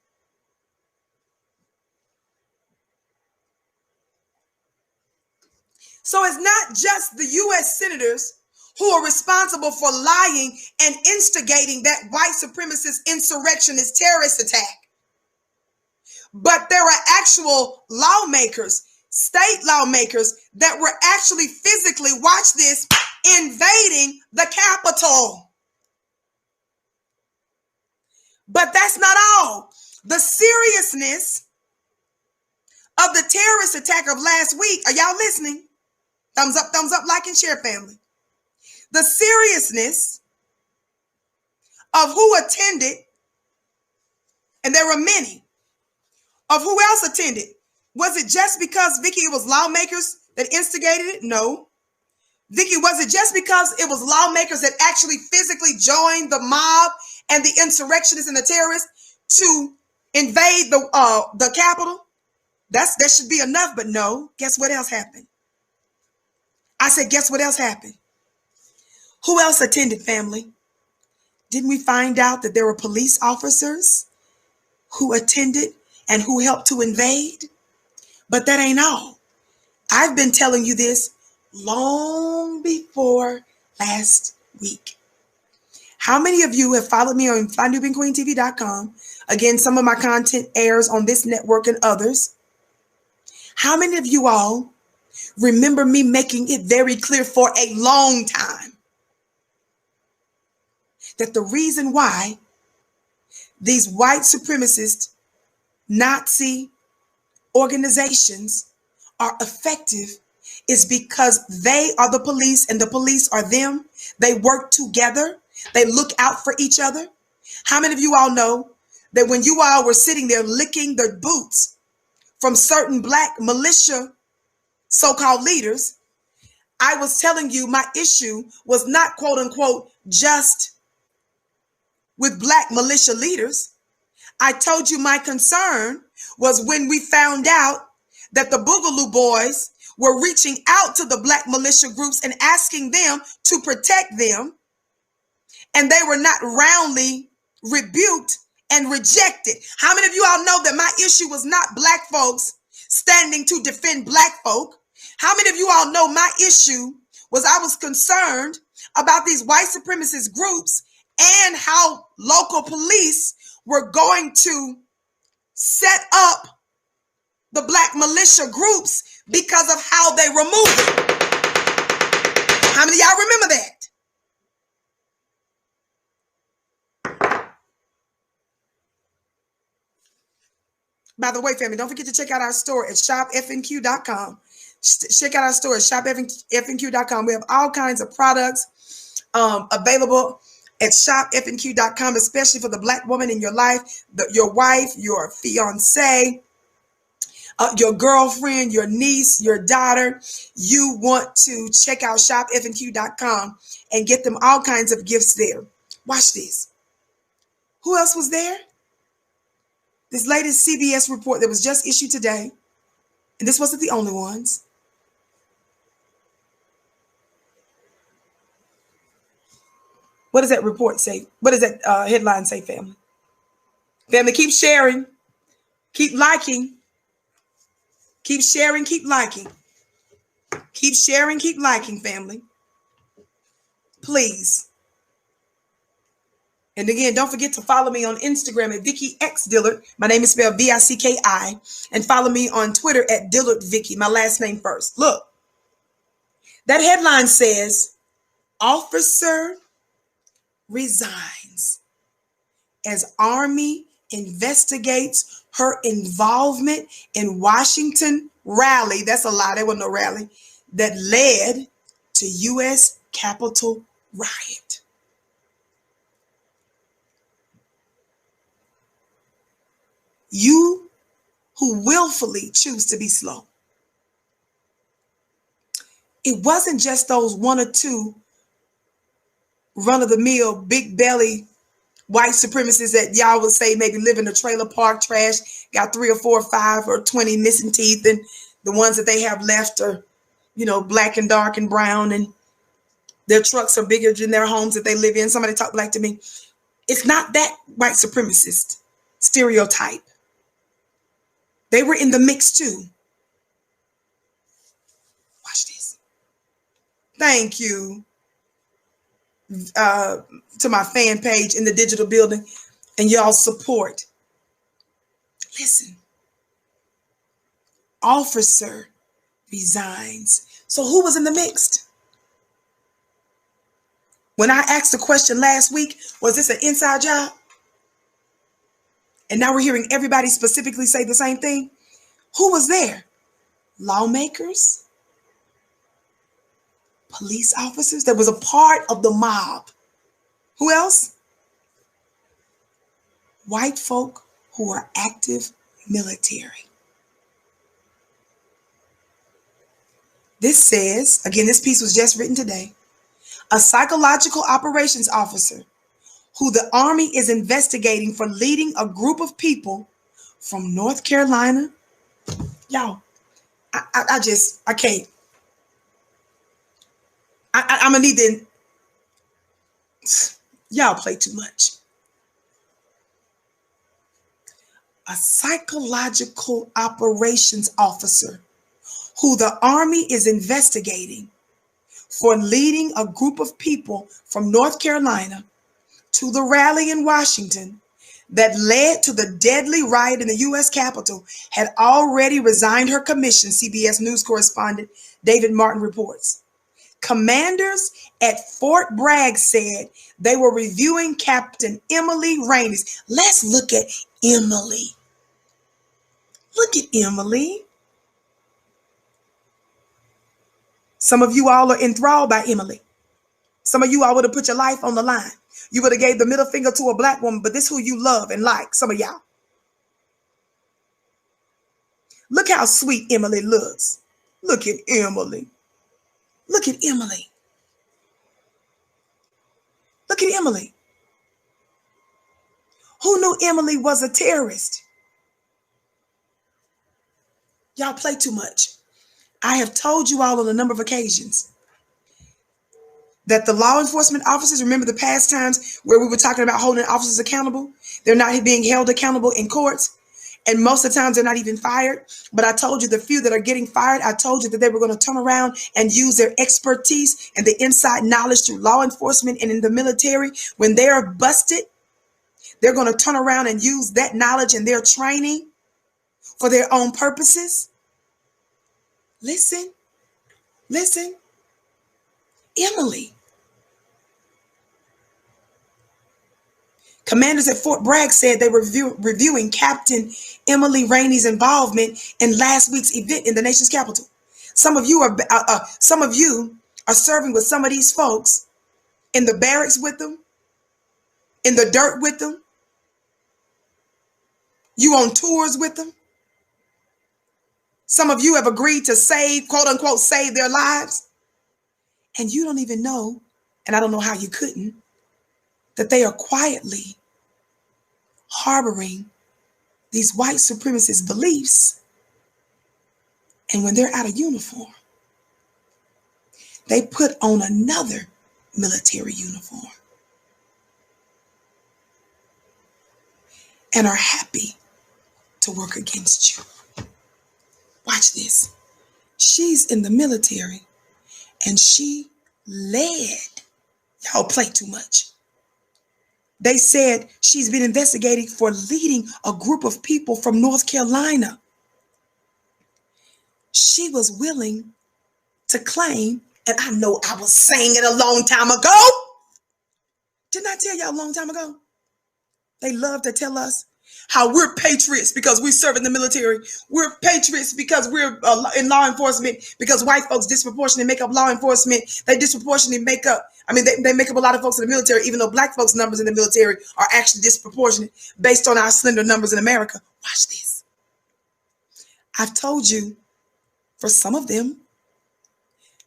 So it's not just the U.S. senators who are responsible for lying and instigating that white supremacist insurrectionist terrorist attack, but there are actual lawmakers, state lawmakers, that were actually physically, watch this, invading the Capitol. But that's not all. The seriousness of the terrorist attack of last week, are y'all listening? Thumbs up, like and share, family. The seriousness of who attended, and there were many, of who else attended. Was it just because, Vicky, it was lawmakers that instigated it? No. Vicky, was it just because it was lawmakers that actually physically joined the mob and the insurrectionists and the terrorists to invade the Capitol? That should be enough, but no. Guess what else happened? I said, guess what else happened? Who else attended, family? Didn't we find out that there were police officers who attended and who helped to invade? But that ain't all. I've been telling you this long before last week. How many of you have followed me on FlyNewBeingQueenTV.com? Again, some of my content airs on this network and others. How many of you all remember me making it very clear for a long time that the reason why these white supremacist Nazi organizations are effective is because they are the police and the police are them. They work together. They look out for each other. How many of you all know that when you all were sitting there licking the boots from certain black militia so-called leaders, I was telling you my issue was not quote unquote just with black militia leaders. I told you my concern was when we found out that the Boogaloo Boys were reaching out to the black militia groups and asking them to protect them, and they were not roundly rebuked and rejected. How many of you all know that my issue was not black folks standing to defend black folk? How many of you all know my issue was I was concerned about these white supremacist groups and how local police were going to set up the black militia groups because of how they were moving. How many of y'all remember that? By the way, family, don't forget to check out our store at shopfnq.com. Check out our store at shopfnq.com. We have all kinds of products available at shopfnq.com, especially for the black woman in your life, your wife, your fiance, your girlfriend, your niece, your daughter. You want to check out shopfnq.com and get them all kinds of gifts there. Watch this. Who else was there? This latest CBS report that was just issued today, and this wasn't the only ones. What does that report say? What does that headline say, family? Family, keep sharing, keep liking, keep sharing, keep liking. Keep sharing, keep liking, family. Please. And again, don't forget to follow me on Instagram at Vicky X Dillard. My name is spelled Vicki. And follow me on Twitter at Dillard Vicky, my last name first. Look, that headline says, officer resigns as Army investigates her involvement in Washington rally. That's a lie. There was no rally that led to U.S. Capitol riot. You who willfully choose to be slow. It wasn't just those one or two run-of-the-mill, big belly white supremacists that y'all would say maybe live in a trailer park, trash, got 3 or 4 or 5 or 20 missing teeth, and the ones that they have left are, black and dark and brown, and their trucks are bigger than their homes that they live in. Somebody talk black to me. It's not that white supremacist stereotype. They were in the mix too. Watch this. Thank you to my fan page in the digital building and y'all support. Listen, officer resigns. So who was in the mix? When I asked the question last week, was this an inside job? And now we're hearing everybody specifically say the same thing. Who was there? Lawmakers? Police officers? That was a part of the mob. Who else? White folk who are active military. This says, again, this piece was just written today, a psychological operations officer who the Army is investigating for leading a group of people from North Carolina. Y'all, I can't. I'm going to need to, y'all play too much. A psychological operations officer who the Army is investigating for leading a group of people from North Carolina to the rally in Washington that led to the deadly riot in the U.S. Capitol had already resigned her commission, CBS News correspondent David Martin reports. Commanders at Fort Bragg said they were reviewing Captain Emily Rainey's. Let's look at Emily. Look at Emily. Some of you all are enthralled by Emily. Some of you all would have put your life on the line. You would have gave the middle finger to a black woman, but this is who you love and like, some of y'all. Look how sweet Emily looks. Look at Emily. Look at Emily. Look at Emily. Who knew Emily was a terrorist? Y'all play too much. I have told you all on a number of occasions that the law enforcement officers, remember the past times where we were talking about holding officers accountable? They're not being held accountable in courts. And most of the times they're not even fired. But I told you the few that are getting fired, I told you that they were going to turn around and use their expertise and the inside knowledge through law enforcement and in the military. When they are busted, they're going to turn around and use that knowledge and their training for their own purposes. Listen, Emily. Commanders at Fort Bragg said they were reviewing Captain Emily Rainey's involvement in last week's event in the nation's capital. Some of you are serving with some of these folks in the barracks with them, in the dirt with them. You on tours with them. Some of you have agreed to save, quote unquote, save their lives. And you don't even know, and I don't know how you couldn't, that they are quietly harboring these white supremacist beliefs. And when they're out of uniform, they put on another military uniform and are happy to work against you. Watch this. She's in the military and she led. Y'all play too much. They said she's been investigated for leading a group of people from North Carolina. She was willing to claim, and I know I was saying it a long time ago. Didn't I tell y'all a long time ago? They love to tell us how we're patriots because we serve in the military. We're patriots because we're in law enforcement, because white folks disproportionately make up law enforcement. They disproportionately make up, they make up a lot of folks in the military, even though black folks' numbers in the military are actually disproportionate based on our slender numbers in America. Watch this. I've told you, for some of them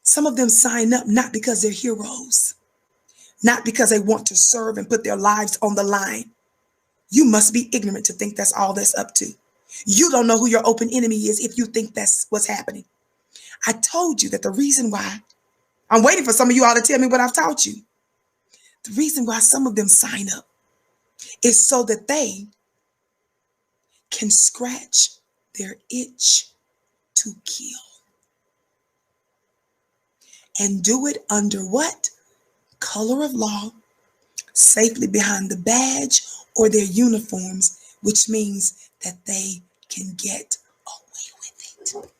sign up not because they're heroes, not because they want to serve and put their lives on the line. You must be ignorant to think that's all that's up to. You don't know who your open enemy is if you think that's what's happening. I told you that the reason why, I'm waiting for some of you all to tell me what I've taught you. The reason why some of them sign up is so that they can scratch their itch to kill. And do it under what? Color of law, safely behind the badge or their uniforms, which means that they can get away with it.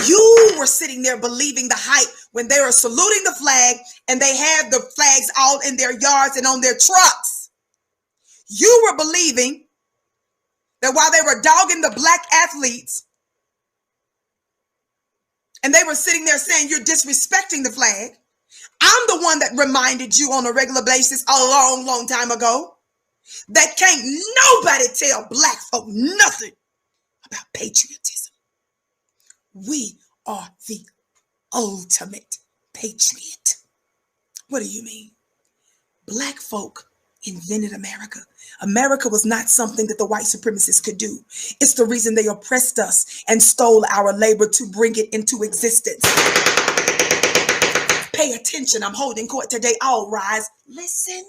You were sitting there believing the hype when they were saluting the flag and they had the flags out in their yards and on their trucks. You were believing that while they were dogging the black athletes and they were sitting there saying you're disrespecting the flag, I'm the one that reminded you on a regular basis a long, long time ago that can't nobody tell black folk nothing about patriotism. We are the ultimate patriot. What do you mean? Black folk invented America. America was not something that the white supremacists could do. It's the reason they oppressed us and stole our labor to bring it into existence. Pay attention. I'm holding court today. All rise. Listen.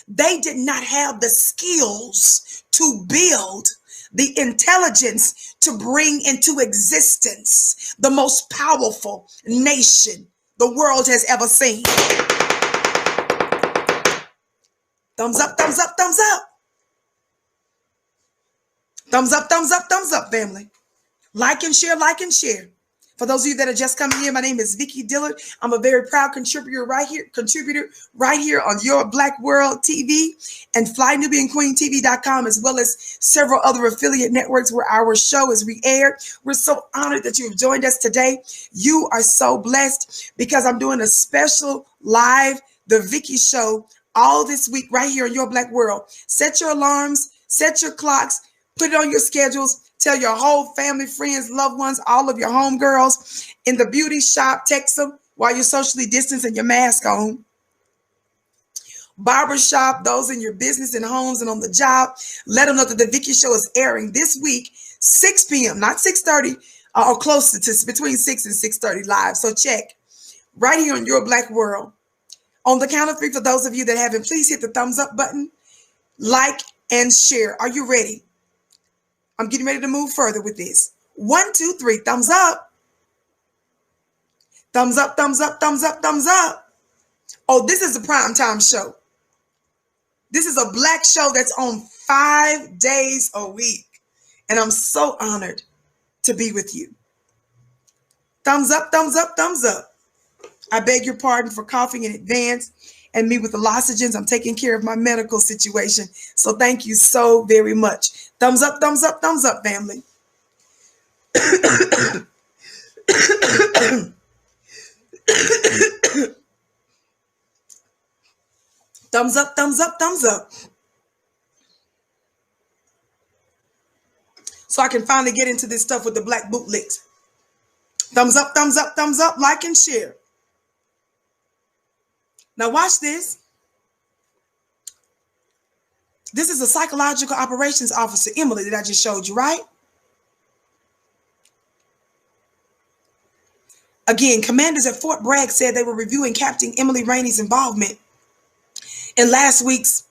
They did not have the skills to build the intelligence to bring into existence the most powerful nation the world has ever seen. Thumbs up, thumbs up, thumbs up. Thumbs up, thumbs up, thumbs up, family. Like and share, like and share. For those of you that are just coming in, my name is Vicki Dillard. I'm a very proud contributor right here on Your Black World TV and FlyNubianQueenTV.com, as well as several other affiliate networks where our show is re-aired. We're so honored that you have joined us today. You are so blessed because I'm doing a special live The Vicki Show all this week right here on Your Black World. Set your alarms, set your clocks, put it on your schedules. Tell your whole family, friends, loved ones, all of your homegirls in the beauty shop. Text them while you're socially distanced and your mask on. Barber shop, those in your business and homes and on the job. Let them know that the Vicki Show is airing this week, 6 p.m., not 6:30, or close to between 6 and 6:30 live. So check right here on Your Black World. On the count of 3, for those of you that haven't, please hit the thumbs up button, like, and share. Are you ready? I'm getting ready to move further with this. 1, 2, 3, thumbs up. Thumbs up, thumbs up, thumbs up, thumbs up. Oh, this is a primetime show. This is a black show that's on 5 days a week. And I'm so honored to be with you. Thumbs up, thumbs up, thumbs up. I beg your pardon for coughing in advance and me with the lozenges. I'm taking care of my medical situation. So thank you so very much. Thumbs up, thumbs up, thumbs up, family. Thumbs up, thumbs up, thumbs up. So I can finally get into this stuff with the black bootlicks. Thumbs up, thumbs up, thumbs up, like and share. Now watch this. This is a psychological operations officer, Emily, that I just showed you, right? Again, commanders at Fort Bragg said they were reviewing Captain Emily Rainey's involvement in last week's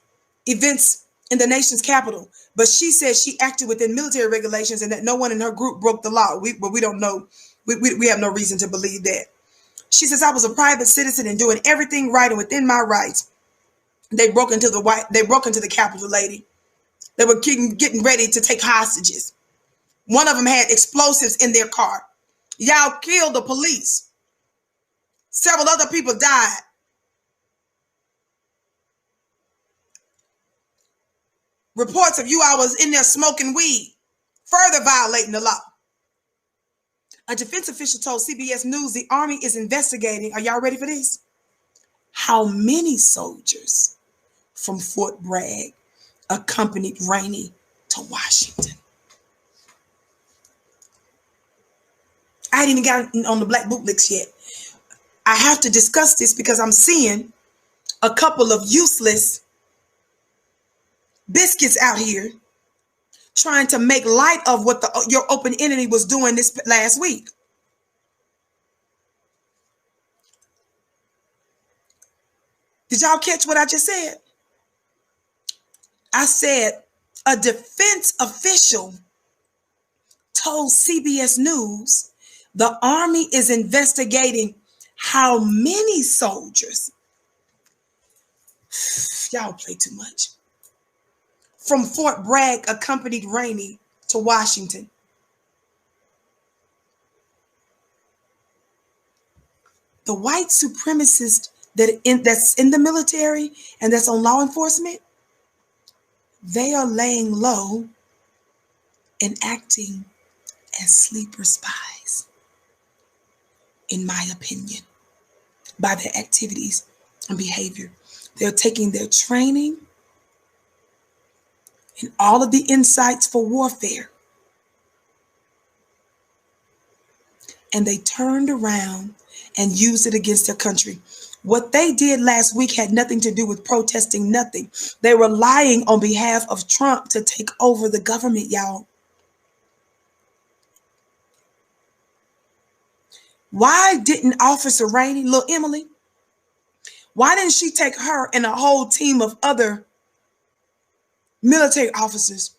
events in the nation's capital. But she said she acted within military regulations and that no one in her group broke the law. But we don't know. We have no reason to believe that. She says, I was a private citizen and doing everything right and within my rights. They broke into the Capitol, lady. They were getting ready to take hostages. One of them had explosives in their car. Y'all killed the police. Several other people died. Reports of you all was in there smoking weed, further violating the law. A defense official told CBS News the Army is investigating, are y'all ready for this? How many soldiers from Fort Bragg accompanied Rainey to Washington? I ain't even got on the black bootlicks yet. I have to discuss this because I'm seeing a couple of useless biscuits out here trying to make light of what your open enemy was doing this last week. Did y'all catch what I just said? I said a defense official told CBS News the Army is investigating how many soldiers, y'all play too much, from Fort Bragg accompanied Rainey to Washington. The white supremacist that's in the military and that's on law enforcement, they are laying low and acting as sleeper spies, in my opinion, by their activities and behavior. They're taking their training and all of the insights for warfare, and they turned around and used it against their country. What they did last week had nothing to do with protesting, nothing. They were lying on behalf of Trump to take over the government, y'all. Why didn't Officer Rainey, little Emily, why didn't she take her and a whole team of other military officers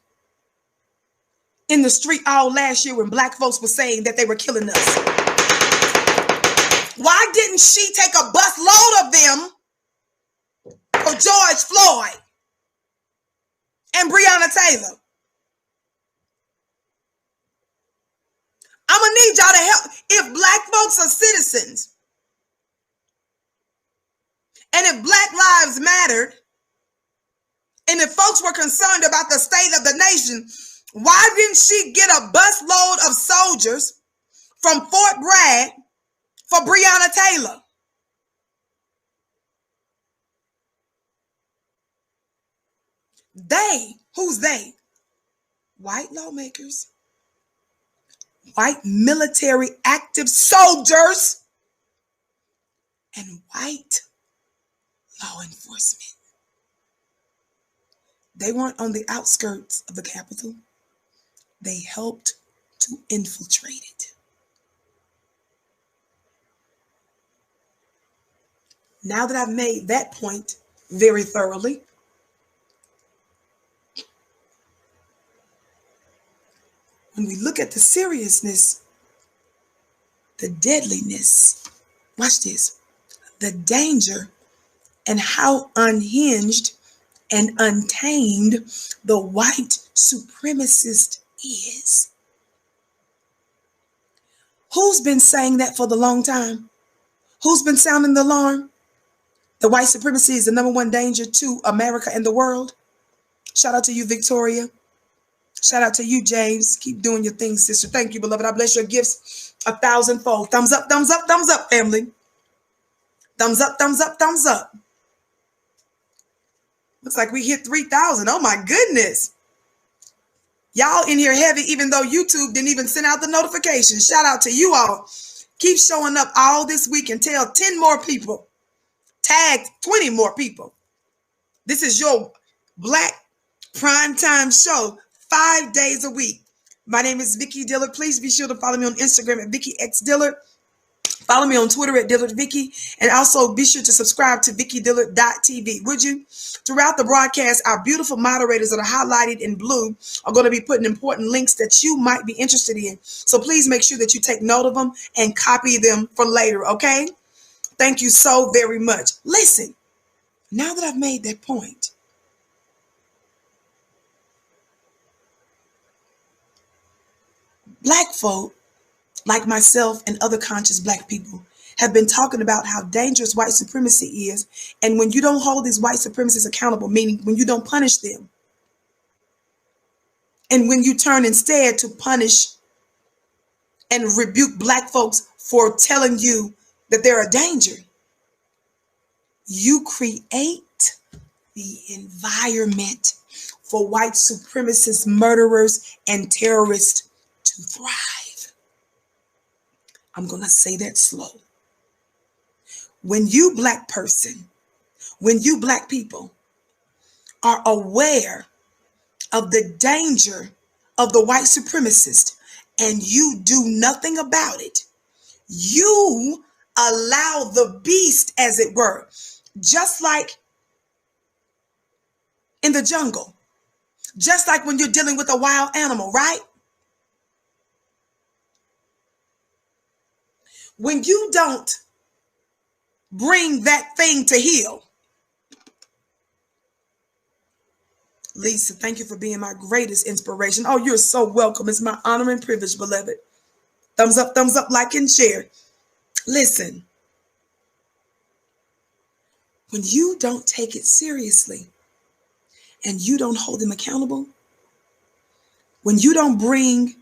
in the street all last year when black folks were saying that they were killing us? Why didn't she take a bus load of them for George Floyd and Breonna Taylor? I'm gonna need y'all to help. If black folks are citizens, and if Black Lives mattered, and if folks were concerned about the state of the nation, why didn't she get a busload of soldiers from Fort Bragg for Breonna Taylor? They, who's they? White lawmakers, white military active soldiers, and white law enforcement. They weren't on the outskirts of the Capitol. They helped to infiltrate it. Now that I've made that point very thoroughly, when we look at the seriousness, the deadliness, watch this, the danger, and how unhinged and untamed the white supremacist is. Who's been saying that for the long time? Who's been sounding the alarm? The white supremacy is the number one danger to America and the world. Shout out to you, Victoria. Shout out to you, James. Keep doing your thing, sister. Thank you, beloved. I bless your gifts 1,000-fold. Thumbs up, thumbs up, thumbs up, family. Thumbs up, thumbs up, thumbs up. Looks like we hit 3,000. Oh my goodness. Y'all in here heavy, even though YouTube didn't even send out the notification. Shout out to you all. Keep showing up all this week and tell 10 more people. Tag 20 more people. This is your Black Primetime Show, 5 days a week. My name is Vicki Dillard. Please be sure to follow me on Instagram at Vicki X Dillard. Follow me on Twitter at Dillard Vicky, and also be sure to subscribe to VickiDillard.tv, would you? Throughout the broadcast, our beautiful moderators that are highlighted in blue are going to be putting important links that you might be interested in. So please make sure that you take note of them and copy them for later, okay? Thank you so very much. Listen, now that I've made that point, Black folk, like myself and other conscious Black people, have been talking about how dangerous white supremacy is. And when you don't hold these white supremacists accountable, meaning when you don't punish them, and when you turn instead to punish and rebuke Black folks for telling you that they're a danger, you create the environment for white supremacist murderers and terrorists to thrive. I'm going to say that slow. When you Black person, when you Black people are aware of the danger of the white supremacist and you do nothing about it, you allow the beast, as it were, just like in the jungle, just like when you're dealing with a wild animal, right? When you don't bring that thing to heel. Lisa, thank you for being my greatest inspiration. Oh, you're so welcome. It's my honor and privilege, beloved. Thumbs up, like and share. Listen, when you don't take it seriously and you don't hold them accountable, when you don't bring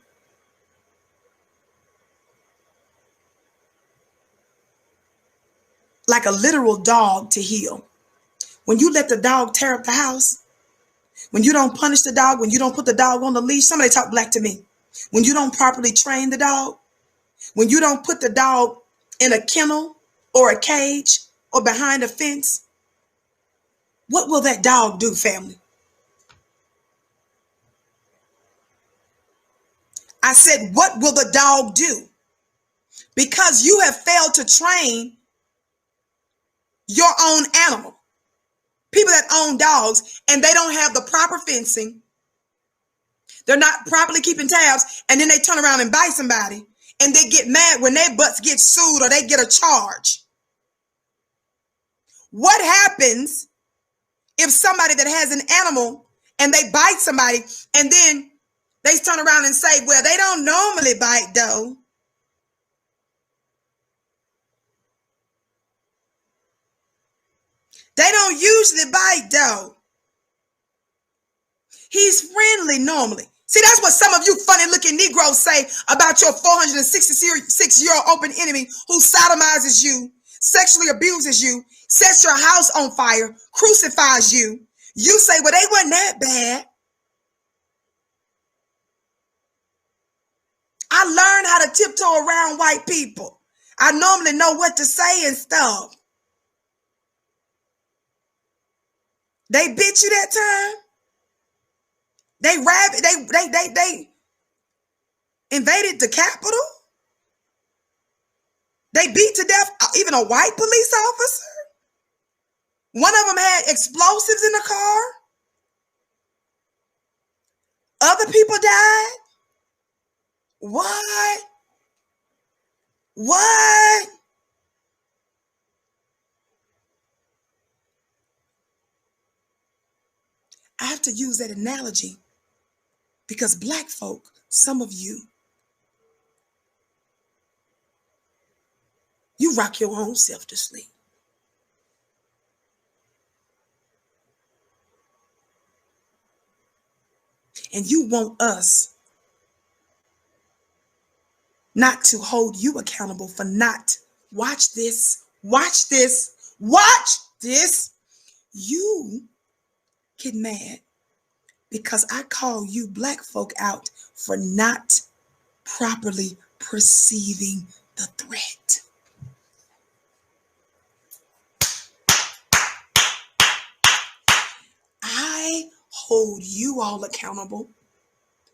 like a literal dog to heel, when you let the dog tear up the house, when you don't punish the dog, when you don't put the dog on the leash, somebody talk Black to me. When you don't properly train the dog, when you don't put the dog in a kennel or a cage or behind a fence, what will that dog do, family? I said, what will the dog do? Because you have failed to train your own animal. People that own dogs and they don't have the proper fencing. They're not properly keeping tabs, and then they turn around and bite somebody, and they get mad when their butts get sued or they get a charge. What happens if somebody that has an animal and they bite somebody, and then they turn around and say, well, they don't normally bite though. They don't usually bite though. He's friendly normally. See, that's what some of you funny looking Negroes say about your 466-year-old open enemy who sodomizes you, sexually abuses you, sets your house on fire, crucifies you. You say, well, they wasn't that bad. I learned how to tiptoe around white people. I normally know what to say and stuff. They bit you that time. They invaded the Capitol. They beat to death even a white police officer. One of them had explosives in the car. Other people died. What? What? I have to use that analogy because black folk, some of you rock your own self to sleep. And you want us not to hold you accountable for not. Watch this. Watch this. Watch this. You get mad because I call you black folk out for not properly perceiving the threat. I hold you all accountable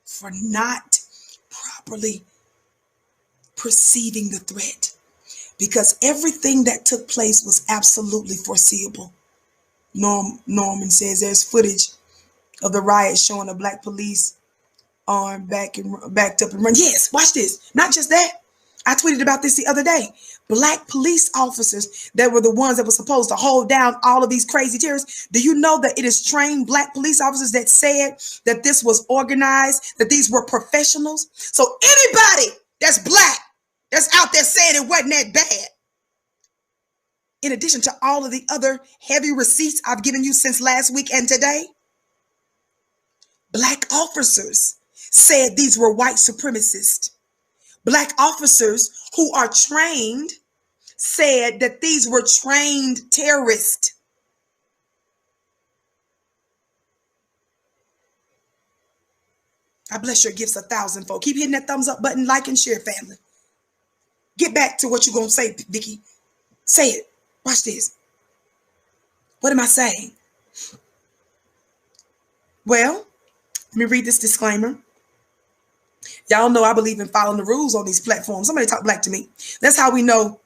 for not properly perceiving the threat because everything that took place was absolutely foreseeable. Norman says there's footage of the riot showing a black police arm backed up and run. Yes, watch this. Not just that. I tweeted about this the other day. Black police officers that were the ones that were supposed to hold down all of these crazy terrorists. Do you know that it is trained black police officers that said that this was organized, that these were professionals? So anybody that's black that's out there saying it wasn't that bad, in addition to all of the other heavy receipts I've given you since last week and today, black officers said these were white supremacists. Black officers who are trained said that these were trained terrorists. I bless your gifts 1,000-fold. Keep hitting that thumbs up button, like and share, family. Get back to what you're going to say, Vicky. Say it. Watch this. What am I saying? Well, let me read this disclaimer. Y'all know I believe in following the rules on these platforms. Somebody talk black to me. That's how we know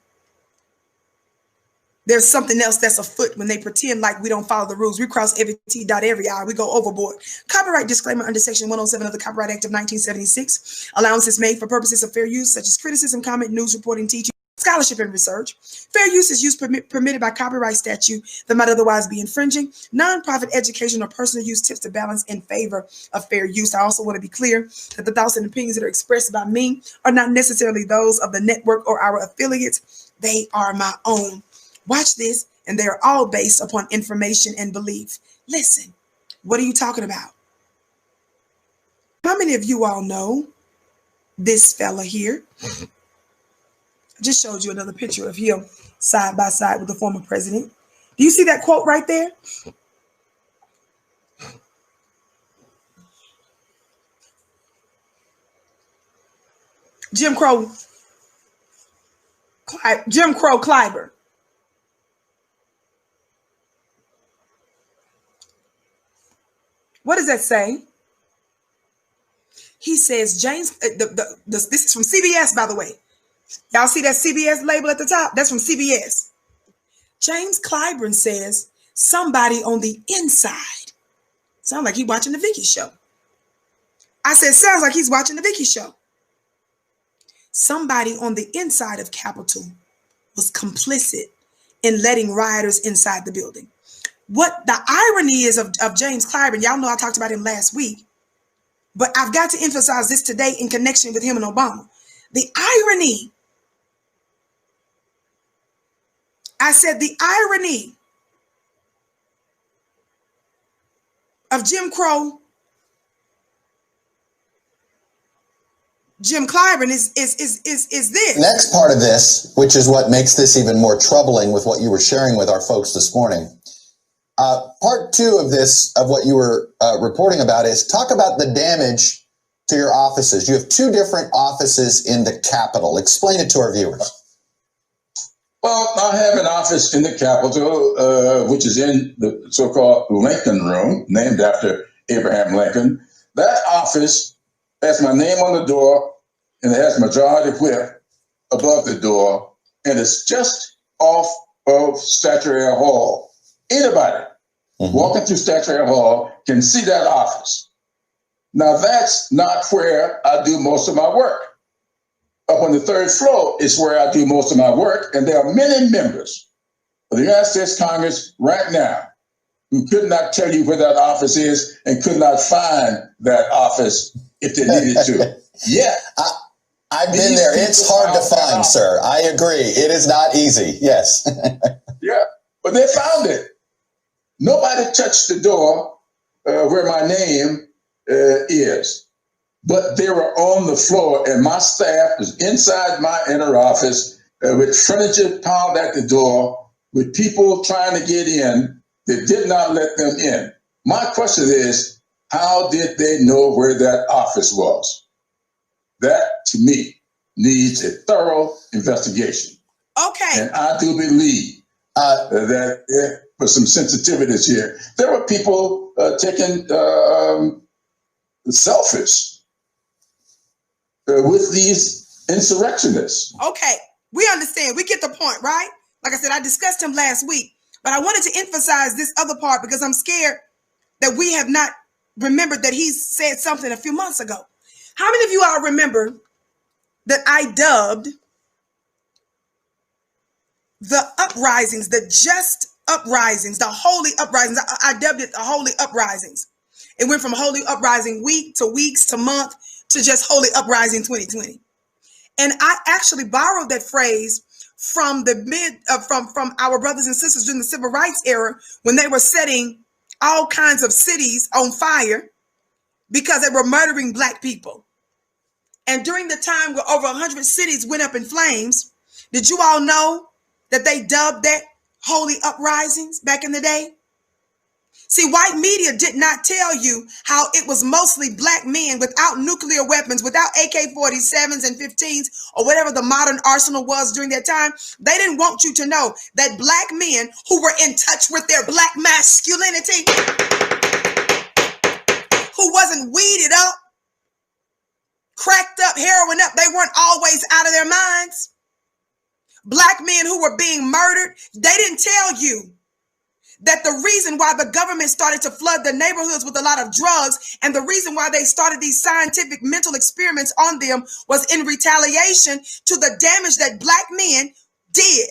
there's something else that's afoot when they pretend like we don't follow the rules. We cross every T, dot every I. We go overboard. Copyright disclaimer under Section 107 of the Copyright Act of 1976. Allowances made for purposes of fair use, such as criticism, comment, news reporting, teaching, scholarship, and research. Fair use is use permitted by copyright statute that might otherwise be infringing. Non-profit education or personal use tips to balance in favor of fair use. I also want to be clear that the thoughts and opinions that are expressed by me are not necessarily those of the network or our affiliates. They are my own. Watch this, and they are all based upon information and belief. Listen, what are you talking about? How many of you all know this fella here? I just showed you another picture of him side by side with the former president. Do you see that quote right there? Jim Crow Clyburn. What does that say? He says, James, this is from CBS, by the way. Y'all see that CBS label at the top? That's from CBS. James Clyburn says, somebody on the inside. Sounds like he's watching the Vicky show. I said, sounds like he's watching the Vicky show. Somebody on the inside of Capitol was complicit in letting rioters inside the building. What the irony is of James Clyburn, y'all know I talked about him last week, but I've got to emphasize this today in connection with him and Obama. The irony, I said the irony of Jim Crow, Jim Clyburn, is this. Next part of this, which is what makes this even more troubling with what you were sharing with our folks this morning. Part two of this, of what you were reporting about, is talk about the damage to your offices. You have two different offices in the Capitol. Explain it to our viewers. Well, I have an office in the Capitol, which is in the so-called Lincoln Room, named after Abraham Lincoln. That office has my name on the door, and it has Majority Whip above the door, and it's just off of Statuary Hall. Anybody walking through Statuary Hall can see that office. Now, that's not where I do most of my work. Up on the third floor is where I do most of my work, and there are many members of the United States Congress right now who could not tell you where that office is and could not find that office if they needed to. Yeah. I've been there. It's hard to find, sir. I agree. It is not easy. Yes. Yeah, but they found it. Nobody touched the door where my name is. But they were on the floor, and my staff was inside my inner office with furniture piled at the door, with people trying to get in that did not let them in. My question is, how did they know where that office was? That, to me, needs a thorough investigation. Okay. And I do believe that there were some sensitivities here. There were people taking selfies with these insurrectionists. Okay, we understand. We get the point, right? Like I said, I discussed him last week, but I wanted to emphasize this other part because I'm scared that we have not remembered that he said something a few months ago. How many of you all remember that I dubbed the uprisings, the just uprisings, the holy uprisings? I dubbed it the holy uprisings. It went from holy uprising week to weeks to month to just holy uprising 2020. And I actually borrowed that phrase from from our brothers and sisters during the civil rights era when they were setting all kinds of cities on fire because they were murdering Black people. And during the time where over 100 cities went up in flames, did you all know that they dubbed that holy uprisings back in the day? See, white media did not tell you how it was mostly Black men without nuclear weapons, without AK-47s and 15s, or whatever the modern arsenal was during that time. They didn't want you to know that Black men who were in touch with their Black masculinity, who wasn't weeded up, cracked up, heroin up, they weren't always out of their minds. Black men who were being murdered, they didn't tell you that the reason why the government started to flood the neighborhoods with a lot of drugs and the reason why they started these scientific mental experiments on them was in retaliation to the damage that Black men did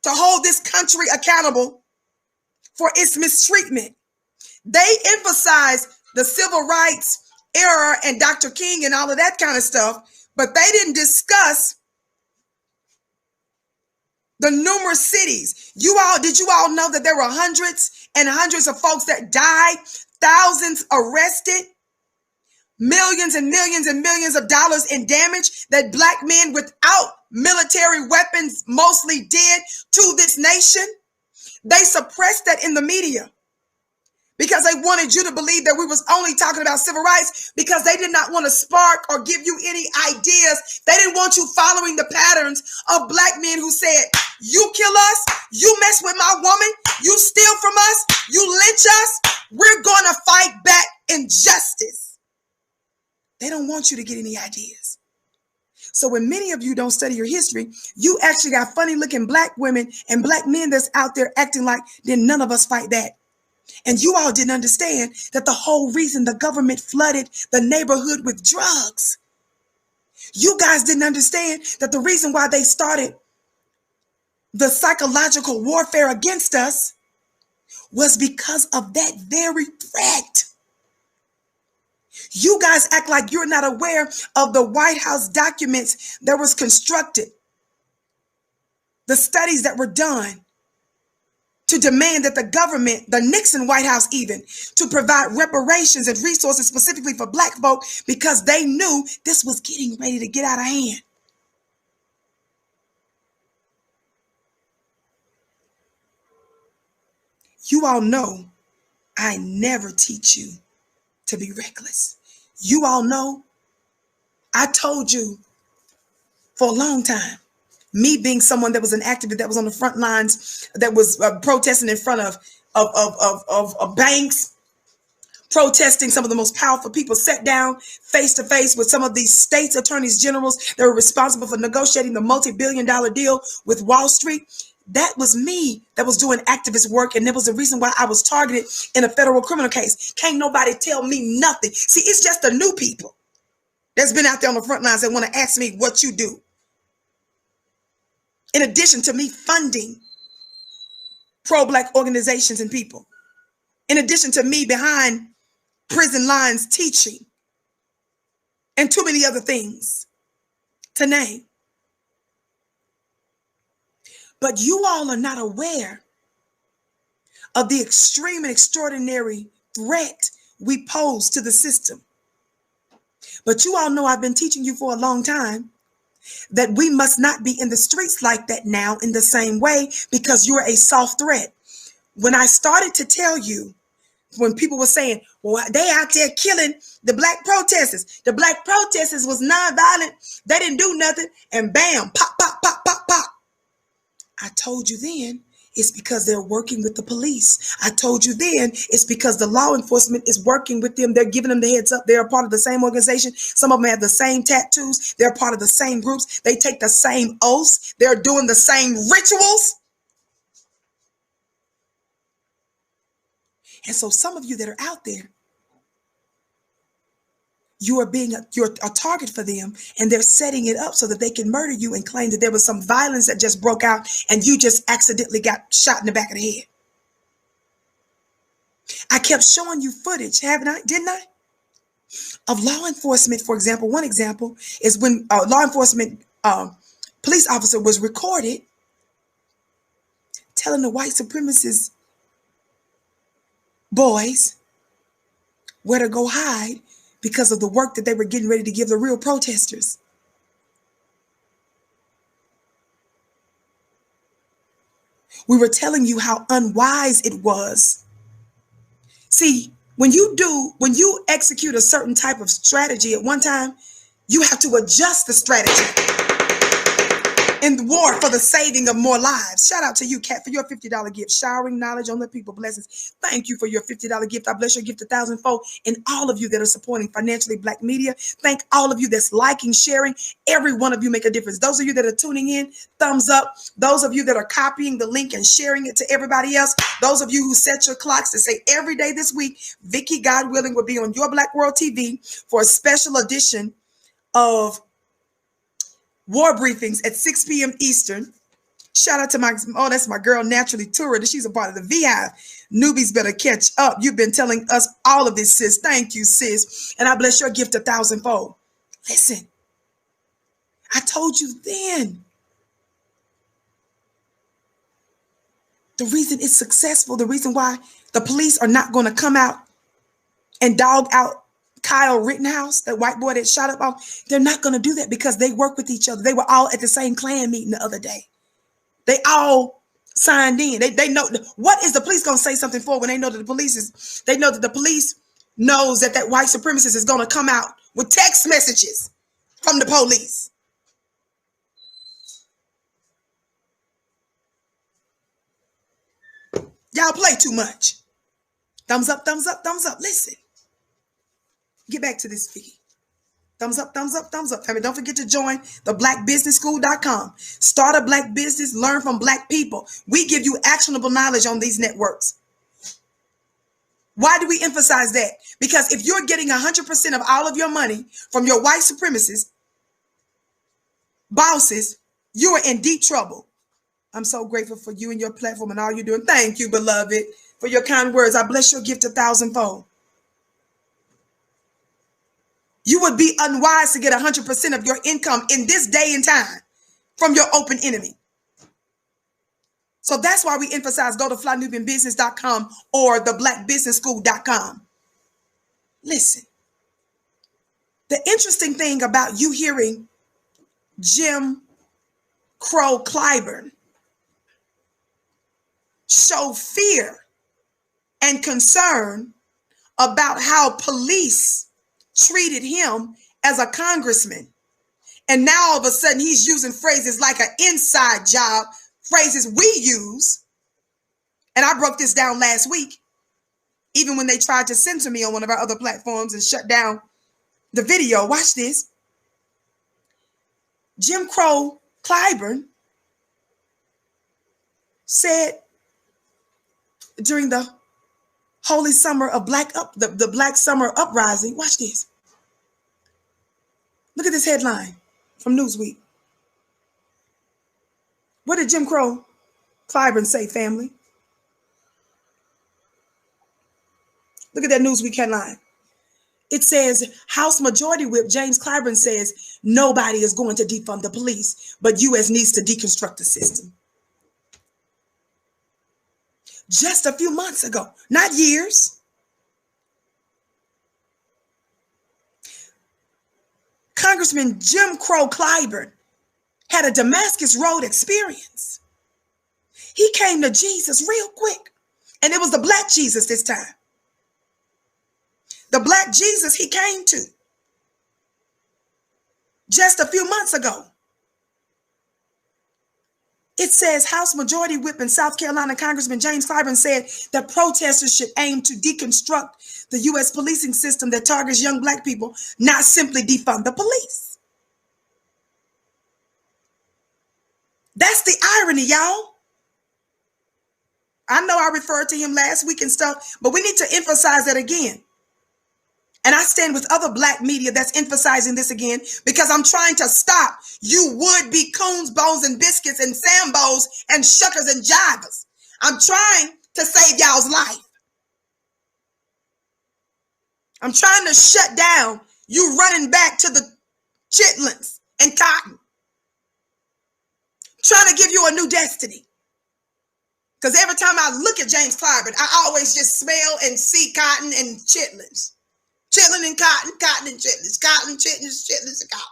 to hold this country accountable for its mistreatment. They emphasized the civil rights era and Dr. King and all of that kind of stuff, but they didn't discuss the numerous cities. Did you all know that there were hundreds and hundreds of folks that died, thousands arrested, millions and millions and millions of dollars in damage that Black men without military weapons mostly did to this nation? They suppressed that in the media because they wanted you to believe that we was only talking about civil rights because they did not want to spark or give you any ideas. They didn't want you following the patterns of Black men who said, you kill us, you mess with my woman, you steal from us, you lynch us, we're going to fight back injustice. They don't want you to get any ideas. So when many of you don't study your history, you actually got funny looking Black women and Black men that's out there acting like then none of us fight back. And you all didn't understand that the whole reason the government flooded the neighborhood with drugs. You guys didn't understand that the reason why they started the psychological warfare against us was because of that very threat. You guys act like you're not aware of the White House documents that was constructed, the studies that were done to demand that the government, the Nixon White House even, to provide reparations and resources specifically for black folk because they knew this was getting ready to get out of hand. You all know I never teach you to be reckless. You all know I told you for a long time, me being someone that was an activist, that was on the front lines, that was protesting in front of banks, protesting, some of the most powerful people sat down face to face with some of these states attorneys generals that were responsible for negotiating the multi-billion-dollar deal with Wall Street. That was me that was doing activist work, and there was a reason why I was targeted in a federal criminal case. Can't nobody tell me nothing. See, it's just the new people that's been out there on the front lines that want to ask me what you do. In addition to me funding pro-black organizations and people, in addition to me behind prison lines teaching, and too many other things to name. But you all are not aware of the extreme and extraordinary threat we pose to the system. But you all know I've been teaching you for a long time that we must not be in the streets like that now in the same way, because you're a soft threat. When I started to tell you, when people were saying, well, they out there killing the black protesters. The black protesters was nonviolent. They didn't do nothing. And bam, pop, pop, pop, pop, pop. I told you then it's because they're working with the police. I told you then it's because the law enforcement is working with them. They're giving them the heads up. They're a part of the same organization. Some of them have the same tattoos. They're part of the same groups. They take the same oaths. They're doing the same rituals. And so some of you that are out there, you're a target for them, and they're setting it up so that they can murder you and claim that there was some violence that just broke out and you just accidentally got shot in the back of the head. I kept showing you footage, haven't I? Didn't I? Of law enforcement, for example. One example is when a law enforcement police officer was recorded telling the white supremacist boys where to go hide because of the work that they were getting ready to give the real protesters. We were telling you how unwise it was. See, when you execute a certain type of strategy at one time, you have to adjust the strategy in the war for the saving of more lives. Shout out to you, Kat, for your $50 gift. Showering knowledge on the people. Blessings. Thank you for your $50 gift. I bless your gift 1,000-fold. And all of you that are supporting Financially Black Media. Thank all of you that's liking, sharing. Every one of you make a difference. Those of you that are tuning in, thumbs up. Those of you that are copying the link and sharing it to everybody else. Those of you who set your clocks to say every day this week, Vicky, God willing, will be on Your Black World TV for a special edition of War Briefings at 6 p.m. Eastern. Shout out to that's my girl, Naturally Toured. She's a part of the VI. Newbies better catch up. You've been telling us all of this, sis. Thank you, sis. And I bless your gift 1,000-fold. Listen, I told you then. The reason it's successful, the reason why the police are not going to come out and dog out Kyle Rittenhouse, that white boy that shot up, they're not going to do that because they work with each other. They were all at the same Klan meeting the other day. They all signed in. They know, what is the police going to say something for when they know that the police knows that that white supremacist is going to come out with text messages from the police. Y'all play too much. Thumbs up, thumbs up, thumbs up. Listen. Get back to this feed. Thumbs up, thumbs up, thumbs up. And don't forget to join the blackbusinessschool.com. Start a black business, learn from black people. We give you actionable knowledge on these networks. Why do we emphasize that? Because if you're getting 100% of all of your money from your white supremacist bosses, you are in deep trouble. I'm so grateful for you and your platform and all you're doing. Thank you, beloved, for your kind words. I bless your gift 1,000-fold. You would be unwise to get 100% of your income in this day and time from your open enemy. So that's why we emphasize go to flynubianbusiness.com or theblackbusinessschool.com. Listen, the interesting thing about you hearing Jim Crow Clyburn show fear and concern about how police treated him as a congressman. And now all of a sudden he's using phrases like an inside job, phrases we use. And I broke this down last week, even when they tried to censor me on one of our other platforms and shut down the video. Watch this. Jim Crow Clyburn said during the holy summer of the Black Summer Uprising, watch this. Look at this headline from Newsweek. What did Jim Crow Clyburn say, family? Look at that Newsweek headline. It says, House Majority Whip James Clyburn says nobody is going to defund the police, but U.S. needs to deconstruct the system. Just a few months ago, not years. Congressman Jim Crow Clyburn had a Damascus Road experience. He came to Jesus real quick, and it was the Black Jesus this time. The Black Jesus he came to just a few months ago. It says House Majority Whip in South Carolina Congressman James Clyburn said that protesters should aim to deconstruct the U.S. policing system that targets young Black people, not simply defund the police. That's the irony, y'all. I know I referred to him last week and stuff, but we need to emphasize that again. And I stand with other Black media that's emphasizing this again because I'm trying to stop you would-be coons, bones, and biscuits and sambos and shuckers and jivers. I'm trying to save y'all's life. I'm trying to shut down you running back to the chitlins and cotton. Trying to give you a new destiny. Because every time I look at James Clyburn, I always just smell and see cotton and chitlins. Chitlin and cotton, cotton and chitlins, cotton, chitlins, chitlins, and cotton.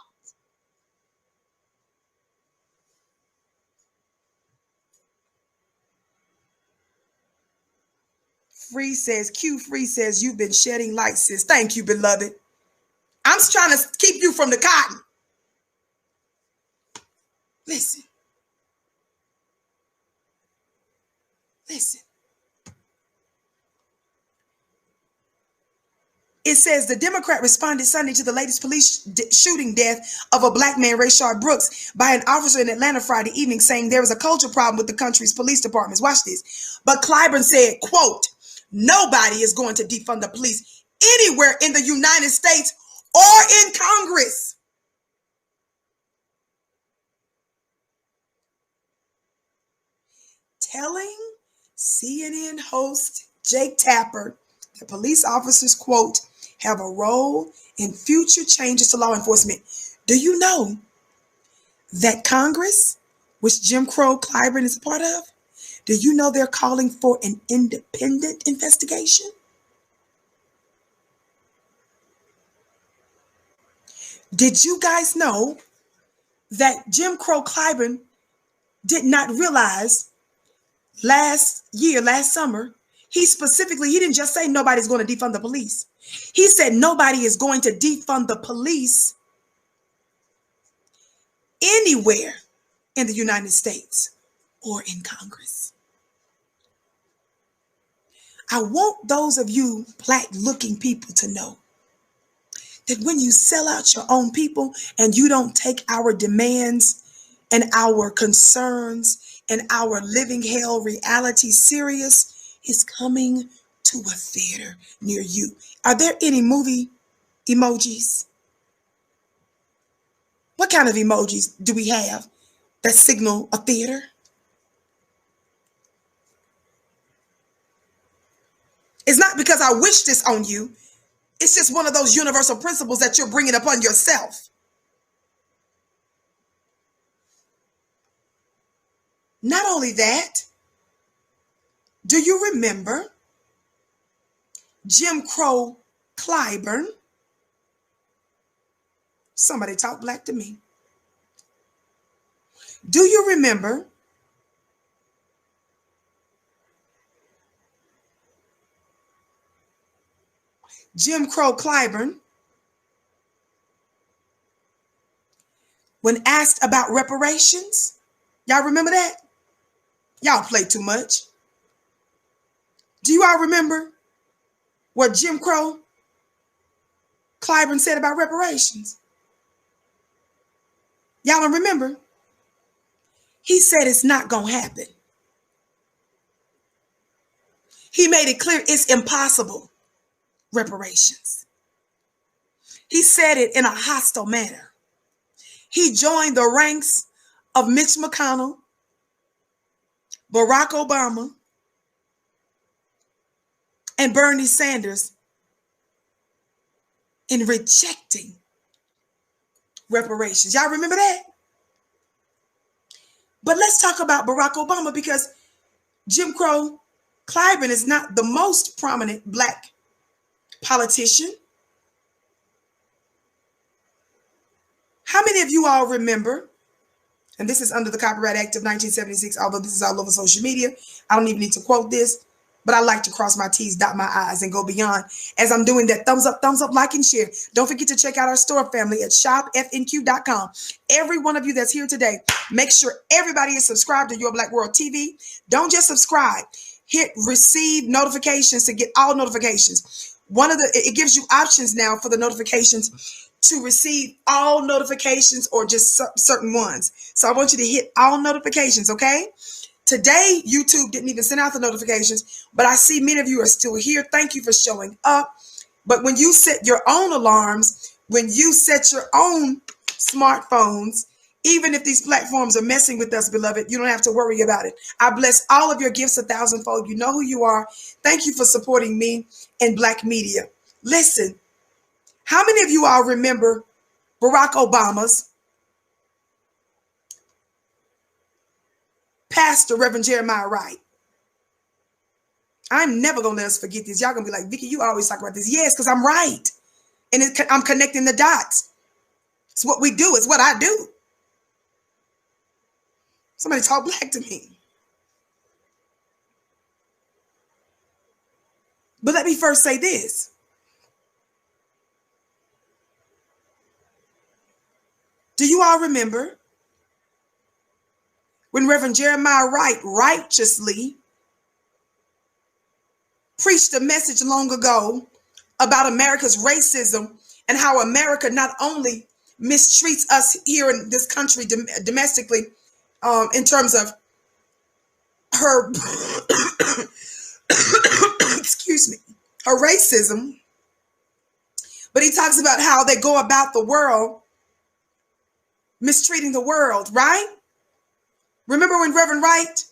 Q Free says, you've been shedding light, sis. Thank you, beloved. I'm trying to keep you from the cotton. Listen. Listen. It says the Democrat responded Sunday to the latest police shooting death of a Black man, Rayshard Brooks, by an officer in Atlanta Friday evening, saying there is a culture problem with the country's police departments. Watch this. But Clyburn said, quote, nobody is going to defund the police anywhere in the United States or in Congress. Telling CNN host Jake Tapper that police officers, quote, have a role in future changes to law enforcement. Do you know that Congress, which Jim Crow Clyburn is a part of, do you know they're calling for an independent investigation? Did you guys know that Jim Crow Clyburn did not realize last summer, he didn't just say nobody's going to defund the police. He said nobody is going to defund the police anywhere in the United States or in Congress. I want those of you Black-looking people to know that when you sell out your own people and you don't take our demands and our concerns and our living hell reality serious, it's coming to a theater near you. Are there any movie emojis? What kind of emojis do we have that signal a theater? It's not because I wish this on you. It's just one of those universal principles that you're bringing upon yourself. Not only that, Do you remember Jim Crow Clyburn? Somebody talk black to me. Do you remember Jim Crow Clyburn, when asked about reparations? Y'all remember that? Y'all play too much. Do you all remember what Jim Crow Clyburn said about reparations? Y'all don't remember? He said it's not going to happen. He made it clear it's impossible. Reparations. He said it in a hostile manner. He joined the ranks of Mitch McConnell, Barack Obama, and Bernie Sanders in rejecting reparations. Y'all remember that? But let's talk about Barack Obama, because Jim Crow Clyburn is not the most prominent black politician. How many of you all remember, and this is under the Copyright Act of 1976, although this is all over social media, I don't even need to quote this, but I like to cross my T's, dot my I's, and go beyond. As I'm doing that, thumbs up, like, and share. Don't forget to check out our store family at shopfnq.com. Every one of you that's here today, make sure everybody is subscribed to Your Black World TV. Don't just subscribe. Hit receive notifications to get all notifications. It gives you options now for the notifications to receive all notifications or just certain ones. So I want you to hit all notifications, okay? Today, YouTube didn't even send out the notifications, but I see many of you are still here. Thank you for showing up. But when you set your own alarms, when you set your own smartphones, even if these platforms are messing with us, beloved, you don't have to worry about it. I bless all of your gifts 1,000-fold. You know who you are. Thank you for supporting me in Black media. Listen, how many of you all remember Barack Obama's pastor, Reverend Jeremiah Wright? I'm never going to let us forget this. Y'all going to be like, Vicky, you always talk about this. Yes, because I'm right. And I'm connecting the dots. It's what we do. It's what I do. Somebody talk black to me. But let me first say this. Do you all remember when Reverend Jeremiah Wright righteously preached a message long ago about America's racism and how America not only mistreats us here in this country domestically, in terms of her, excuse me, her racism, but he talks about how they go about the world mistreating the world, right? Remember when Reverend Wright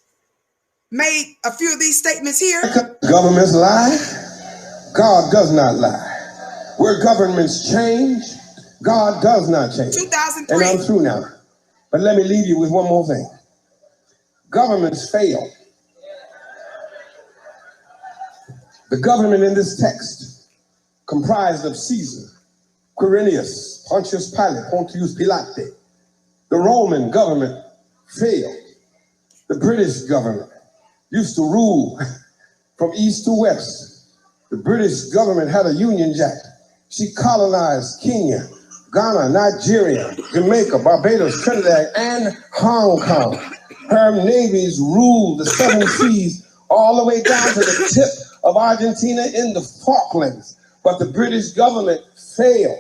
made a few of these statements here? Governments lie. God does not lie. Where governments change, God does not change. 2003. And I'm through now. But let me leave you with one more thing. Governments fail. The government in this text, comprised of Caesar, Quirinius, Pontius Pilate, Pontius Pilate. The Roman government failed. The British government used to rule from east to west. The British government had a Union Jack. She colonized Kenya, Ghana, Nigeria, Jamaica, Barbados, Trinidad, and Hong Kong. Her navies ruled the 7 seas all the way down to the tip of Argentina in the Falklands. But the British government failed.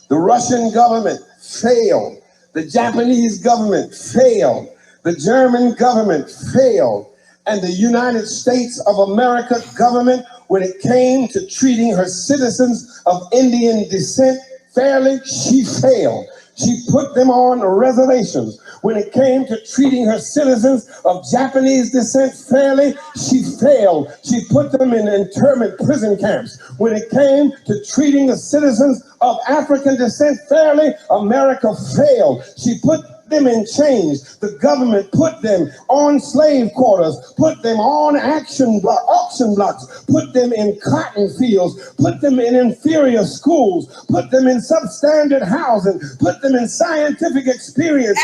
The Russian government failed. The Japanese government failed. The German government failed. And the United States of America government, when it came to treating her citizens of Indian descent fairly, she failed. She put them on reservations. When it came to treating her citizens of Japanese descent fairly, she failed. She put them in internment prison camps. When it came to treating the citizens of African descent fairly, America failed. She put them in chains. The government put them on slave quarters, put them on auction blocks, put them in cotton fields, put them in inferior schools, put them in substandard housing, put them in scientific experience,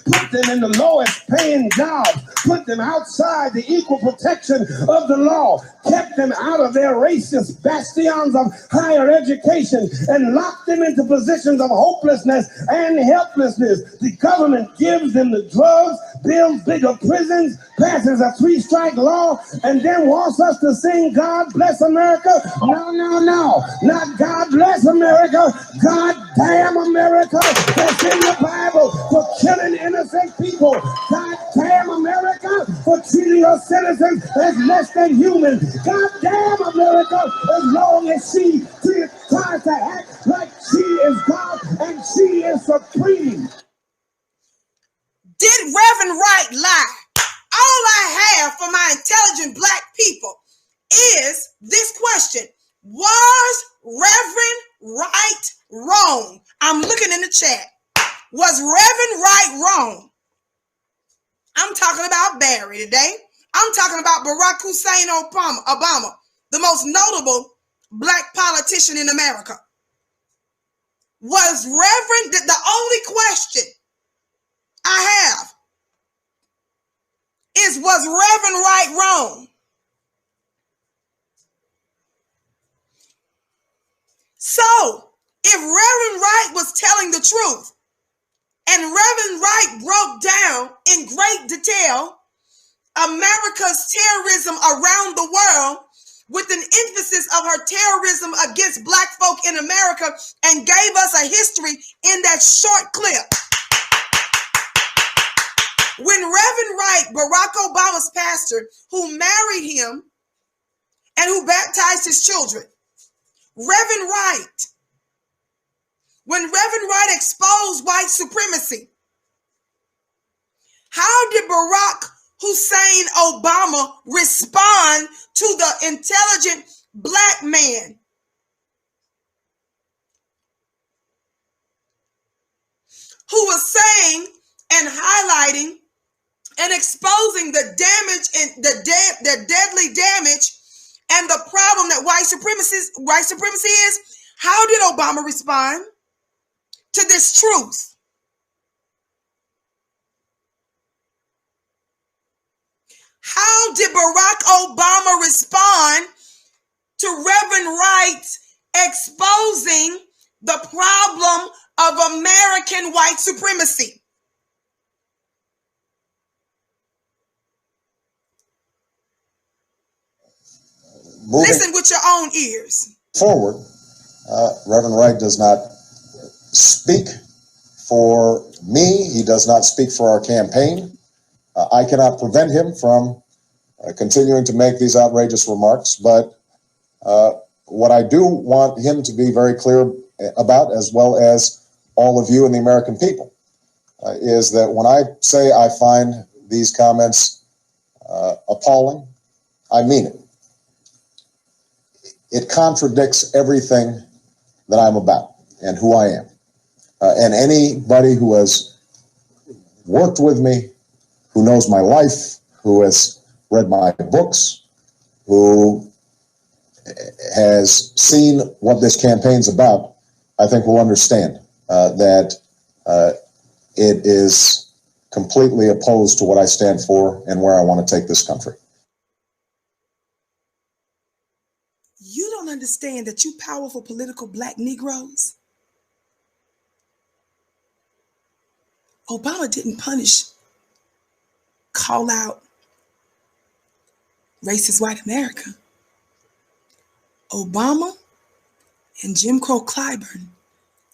put them in the lowest paying jobs, put them outside the equal protection of the law, kept them out of their racist bastions of higher education, and locked them into positions of hopelessness and helplessness. The government gives them the drugs, builds bigger prisons, passes a 3-strike law, and then wants us to sing God Bless America. No, no, no. Not God Bless America. God damn America. That's in the Bible for killing innocent people. God damn America for treating her citizens as less than human. God damn America as long as she tries to act like she is God and she is supreme. Did Reverend Wright lie? All I have for my intelligent black people is this question. Was Reverend Wright wrong? I'm looking in the chat. Was Reverend Wright wrong? I'm talking about Barry today. I'm talking about Barack Hussein Obama, the most notable black politician in America. Was Reverend, the only question I have is, was Reverend Wright wrong? So, if Reverend Wright was telling the truth, and Reverend Wright broke down in great detail America's terrorism around the world with an emphasis of her terrorism against black folk in America, and gave us a history in that short clip. When Reverend Wright, Barack Obama's pastor, who married him and who baptized his children, Reverend Wright, when Reverend Wright exposed white supremacy, how did Barack Hussein Obama respond to the intelligent black man who was saying and highlighting and exposing the damage and the deadly damage and the problem that white supremacy is? How did Obama respond to this truth? How did Barack Obama respond to Reverend Wright exposing the problem of American white supremacy? Listen with your own ears. Forward, Reverend Wright does not speak for me. He does not speak for our campaign. I cannot prevent him from continuing to make these outrageous remarks, but what I do want him to be very clear about, as well as all of you and the American people, is that when I say I find these comments appalling, I mean it. It contradicts everything that I'm about and who I am. And anybody who has worked with me, who knows my life, who has read my books, who has seen what this campaign's about, I think will understand that it is completely opposed to what I stand for and where I want to take this country. You don't understand that you powerful political black Negroes? Obama didn't call out racist white America. Obama and Jim Crow Clyburn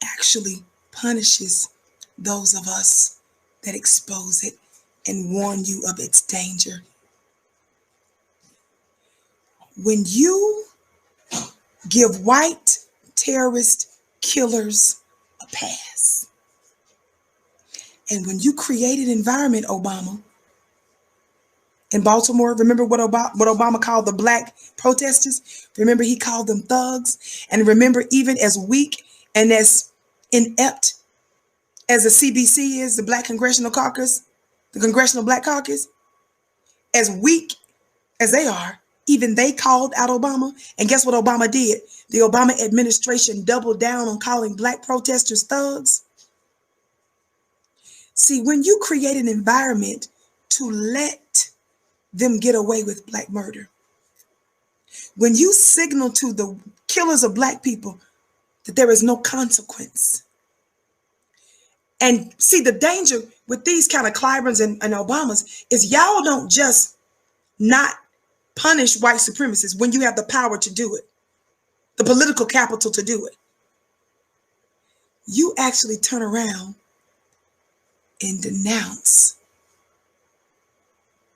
actually punishes those of us that expose it and warn you of its danger. When you give white terrorist killers a pass, and when you create an environment, Obama, in Baltimore, remember what Obama called the black protesters? Remember he called them thugs? And remember, even as weak and as inept as the CBC is, the Black Congressional Caucus, the Congressional Black Caucus, as weak as they are, even they called out Obama. And guess what Obama did? The Obama administration doubled down on calling Black protesters thugs. See, when you create an environment to let them get away with Black murder, when you signal to the killers of Black people that there is no consequence. And see, the danger with these kind of Clyburns and Obamas is y'all don't just not punish white supremacists when you have the power to do it, the political capital to do it. You actually turn around and denounce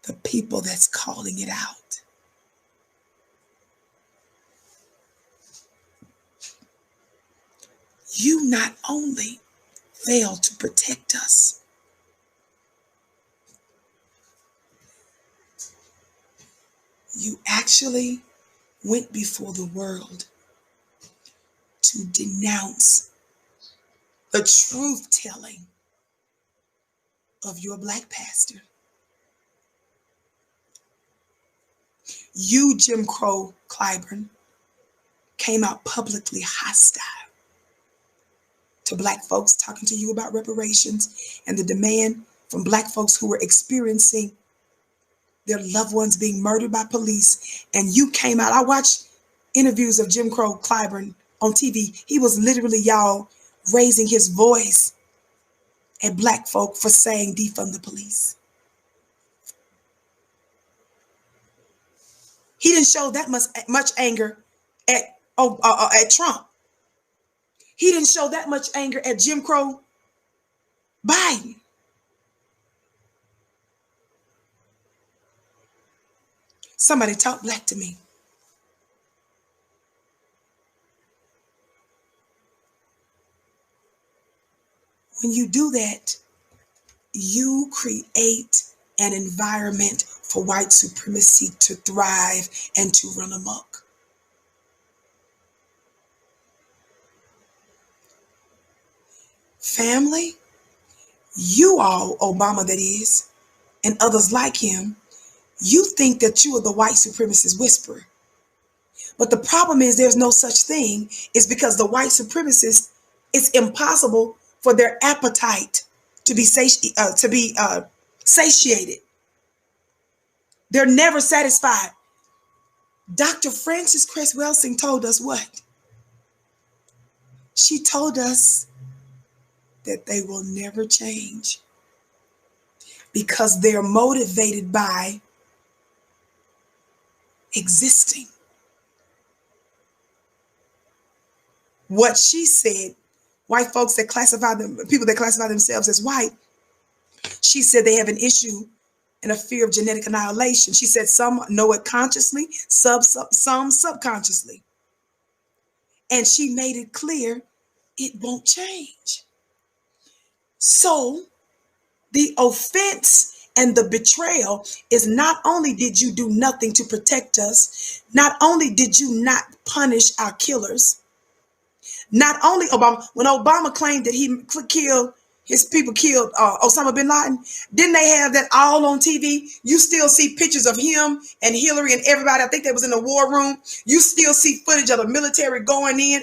the people that's calling it out. You not only fail to protect us, you actually went before the world to denounce the truth telling of your Black pastor. You, Jim Crow Clyburn, came out publicly hostile to Black folks, talking to you about reparations and the demand from Black folks who were experiencing their loved ones being murdered by police. And you came out. I watched interviews of Jim Crow Clyburn on TV. He was literally, y'all, raising his voice at Black folk for saying defund the police. He didn't show that much anger at Trump. He didn't show that much anger at Jim Crow Biden. Somebody talk Black to me. When you do that, you create an environment for white supremacy to thrive and to run amok. Family, you all, Obama that is, and others like him, you think that you are the white supremacist whisperer. But the problem is there's no such thing, is because the white supremacists, it's impossible for their appetite to be satiated. They're never satisfied. Dr. Frances Cress Welsing told us what? She told us that they will never change because they're motivated by existing. What she said, white folks that classify them, people that classify themselves as white, she said they have an issue and a fear of genetic annihilation. She said some know it consciously, some subconsciously. And she made it clear it won't change. So the offense and the betrayal is not only did you do nothing to protect us, not only did you not punish our killers, not only Obama, when Obama claimed that his people killed Osama bin Laden, didn't they have that all on TV? You still see pictures of him and Hillary and everybody. I think they was in the war room. You still see footage of the military going in,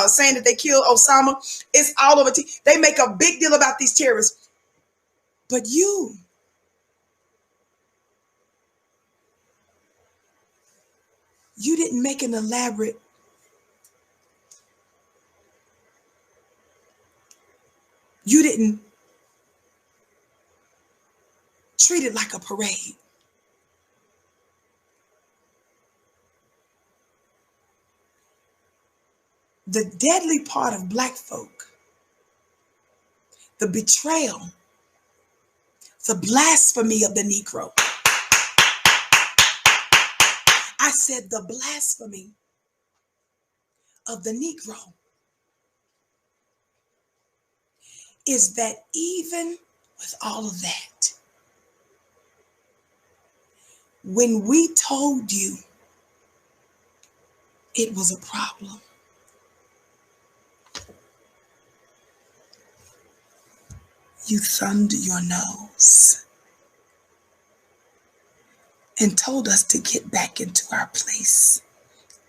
saying that they killed Osama. It's all over TV. They make a big deal about these terrorists. But you didn't make an elaborate You didn't treat it like a parade. The deadly part of Black folk, the betrayal, the blasphemy of the Negro. I said the blasphemy of the Negro is that even with all of that, when we told you it was a problem, you thumbed your nose and told us to get back into our place.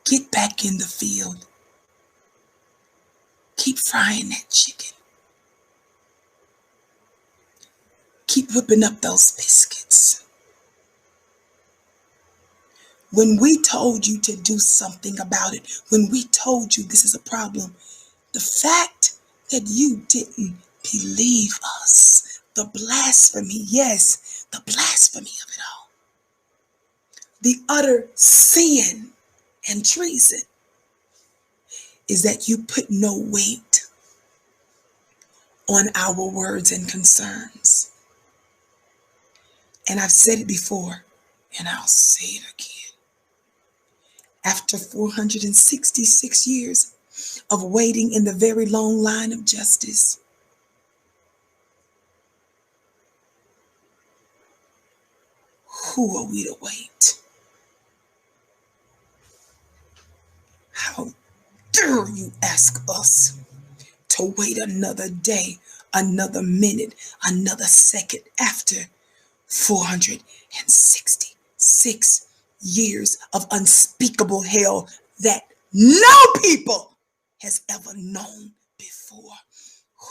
Get back in the field. Keep frying that chicken. Keep whipping up those biscuits. When we told you to do something about it, when we told you this is a problem, the fact that you didn't believe us, the blasphemy, yes, the blasphemy of it all, the utter sin and treason is that you put no weight on our words and concerns. And I've said it before, and I'll say it again. After 466 years of waiting in the very long line of justice, who are we to wait? How dare you ask us to wait another day, another minute, another second after 466 years of unspeakable hell that no people has ever known before.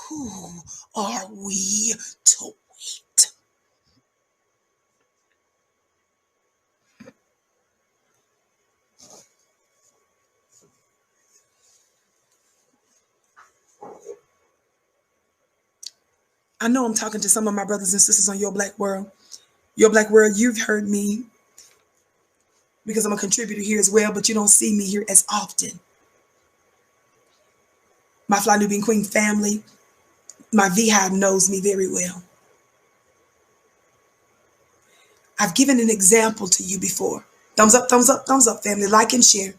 Who are we to wait? I know I'm talking to some of my brothers and sisters on Your Black World. Your Black World, you've heard me because I'm a contributor here as well, but you don't see me here as often. My Fly Nubian Queen family, my VHive knows me very well. I've given an example to you before. Thumbs up, thumbs up, thumbs up, family. Like and share.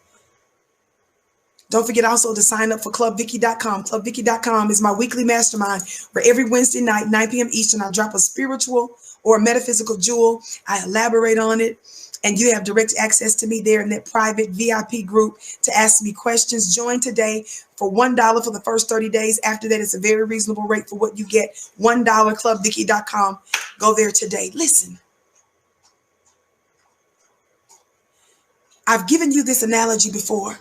Don't forget also to sign up for clubvicky.com. Clubvicky.com is my weekly mastermind where every Wednesday night, 9 p.m. Eastern, I drop a spiritual or a metaphysical jewel. I elaborate on it, and you have direct access to me there in that private VIP group to ask me questions. Join today for $1 for the first 30 days. After that, it's a very reasonable rate for what you get. $1, clubvicky.com. Go there today. Listen, I've given you this analogy before.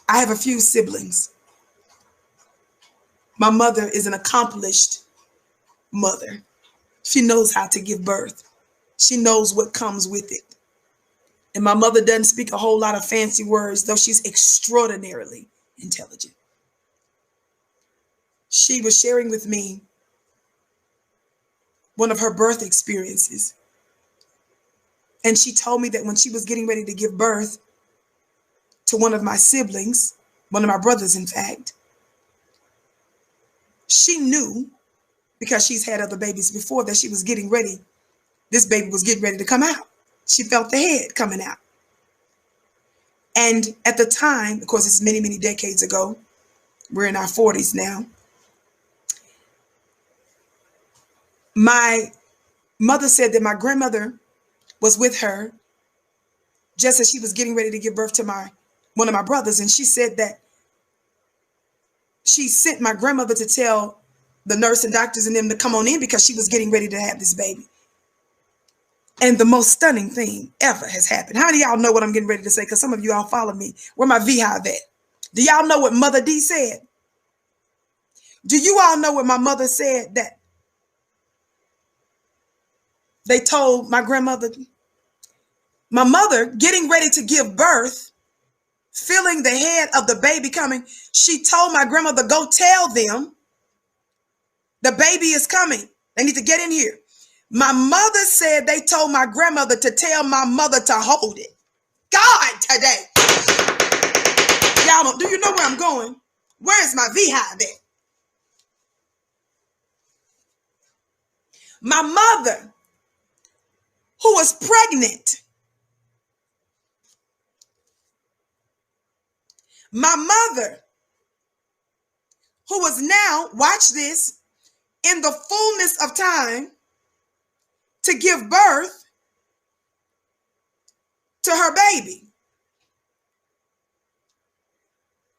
I have a few siblings. My mother is an accomplished mother. She knows how to give birth. She knows what comes with it. And my mother doesn't speak a whole lot of fancy words, though she's extraordinarily intelligent. She was sharing with me one of her birth experiences. And she told me that when she was getting ready to give birth to one of my siblings, one of my brothers, in fact, she knew, because she's had other babies before, that she was getting ready. This baby was getting ready to come out. She felt the head coming out. And at the time, of course, it's many, many decades ago. We're in our 40s now. My mother said that my grandmother was with her just as she was getting ready to give birth to one of my brothers. And she said that she sent my grandmother to tell the nurse and doctors and them to come on in because she was getting ready to have this baby. And the most stunning thing ever has happened. How many of y'all know what I'm getting ready to say? Because some of you all follow me. Where my VHive at? Do y'all know what Mother D said? Do you all know what my mother said that they told my grandmother? My mother, getting ready to give birth, feeling the head of the baby coming, she told my grandmother, go tell them the baby is coming. They need to get in here. My mother said they told my grandmother to tell my mother to hold it. God, today. Y'all don't, do you know where I'm going? Where is my VHive at? My mother, who was pregnant, my mother, who was now, watch this, in the fullness of time to give birth to her baby.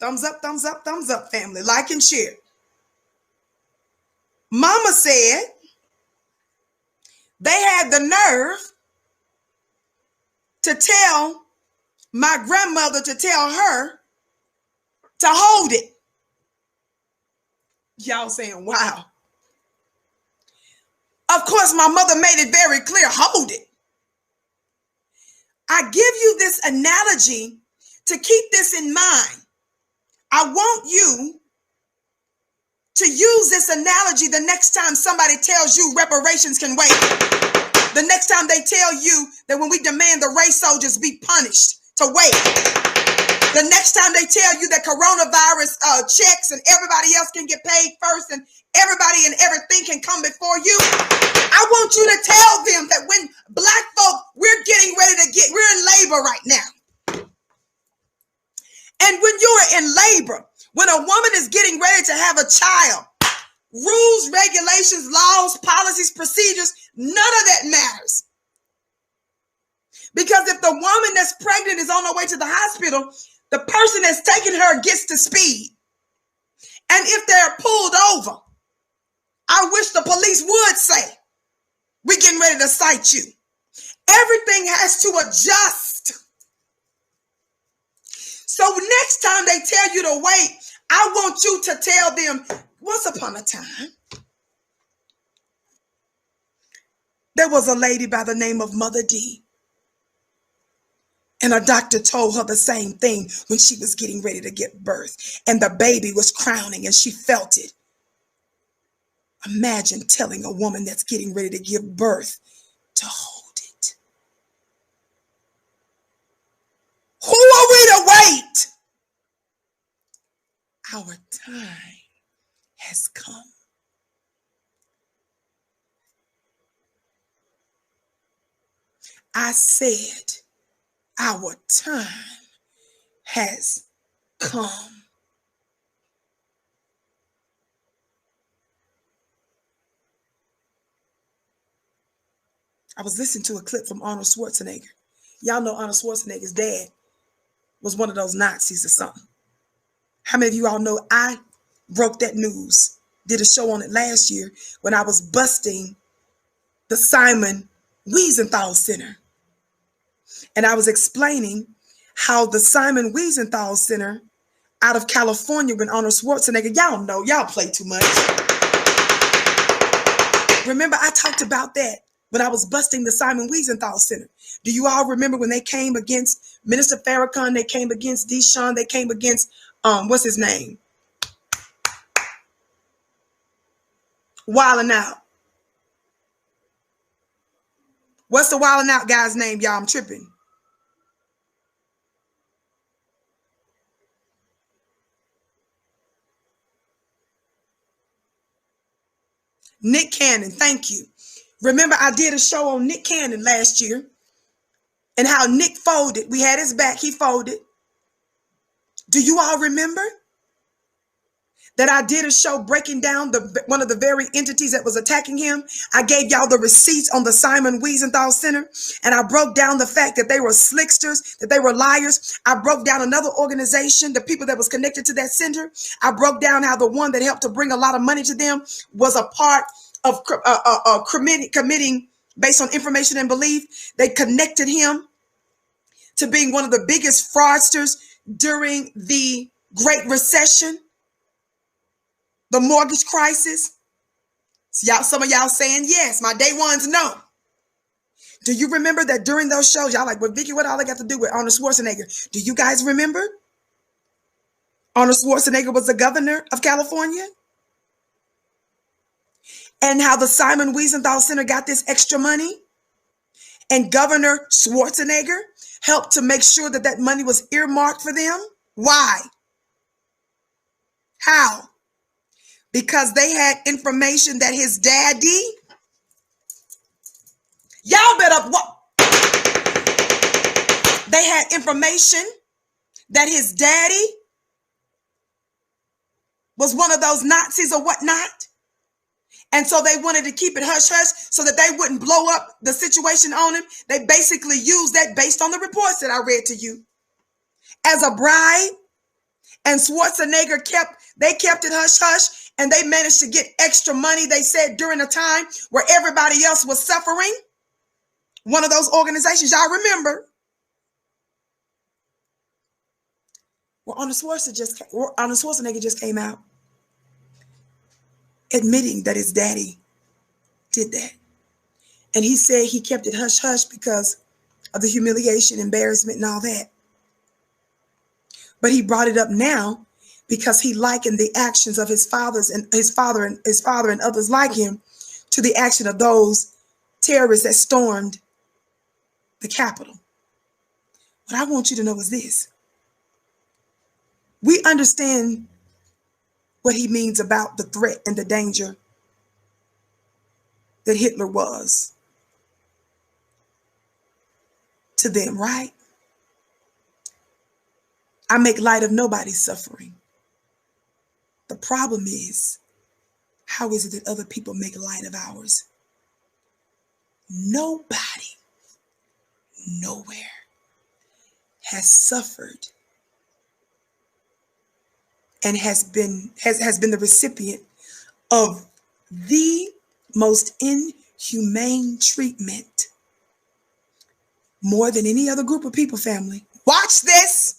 Thumbs up, thumbs up, thumbs up, family. Like and share. Mama said they had the nerve to tell my grandmother to tell her to hold it. Y'all saying, wow. Of course, my mother made it very clear, hold it. I give you this analogy to keep this in mind. I want you to use this analogy the next time somebody tells you reparations can wait. The next time they tell you that when we demand the race soldiers be punished, to wait. The next time they tell you that coronavirus checks and everybody else can get paid first and everybody and everything can come before you, I want you to tell them that when Black folk, we're in labor right now. And when you're in labor, when a woman is getting ready to have a child, rules, regulations, laws, policies, procedures, none of that matters. Because if the woman that's pregnant is on her way to the hospital, the person that's taking her gets to speed. And if they're pulled over, I wish the police would say, we're getting ready to cite you. Everything has to adjust. So next time they tell you to wait, I want you to tell them, once upon a time, there was a lady by the name of Mother D. And a doctor told her the same thing when she was getting ready to give birth. And the baby was crowning and she felt it. Imagine telling a woman that's getting ready to give birth to hold it. Who are we to wait? Our time has come. I said, our time has come. I was listening to a clip from Arnold Schwarzenegger. Y'all know Arnold Schwarzenegger's dad was one of those Nazis or something. How many of you all know I broke that news, did a show on it last year when I was busting the Simon Wiesenthal Center. And I was explaining how the Simon Wiesenthal Center out of California, when Arnold Schwarzenegger, y'all know, y'all play too much. Remember, I talked about that when I was busting the Simon Wiesenthal Center. Do you all remember when they came against Minister Farrakhan, they came against Deshaun, they came against, what's his name? Wildin' Out. What's the Wildin' Out guy's name, y'all? I'm tripping. Nick Cannon, thank you. Remember, I did a show on Nick Cannon last year and how Nick folded. We had his back, he folded. Do you all remember that I did a show breaking down one of the very entities that was attacking him? I gave y'all the receipts on the Simon Wiesenthal Center, and I broke down the fact that they were slicksters, that they were liars. I broke down another organization, the people that was connected to that center. I broke down how the one that helped to bring a lot of money to them was a part of committing based on information and belief. They connected him to being one of the biggest fraudsters during the Great Recession, the mortgage crisis. So some of y'all saying yes. My day ones know. Do you remember that during those shows, y'all like, well, Vicky, what all I got to do with Arnold Schwarzenegger? Do you guys remember? Arnold Schwarzenegger was the governor of California. And how the Simon Wiesenthal Center got this extra money. And Governor Schwarzenegger helped to make sure that that money was earmarked for them. Why? How? Because they had information that his daddy, y'all better what? They had information that his daddy was one of those Nazis or whatnot. And so they wanted to keep it hush-hush so that they wouldn't blow up the situation on him. They basically used that based on the reports that I read to you as a bribe. And Schwarzenegger kept it hush-hush. And they managed to get extra money, they said, during a time where everybody else was suffering. One of those organizations, y'all remember, well, Arnold Schwarzenegger just came out admitting that his daddy did that. And he said he kept it hush hush because of the humiliation, embarrassment, and all that. But he brought it up now because he likened the actions of his father and others like him to the action of those terrorists that stormed the Capitol. What I want you to know is this. We understand what he means about the threat and the danger that Hitler was to them, right? I make light of nobody's suffering. The problem is, how is it that other people make light of ours? Nobody, nowhere has suffered and has been the recipient of the most inhumane treatment more than any other group of people, family. Watch this.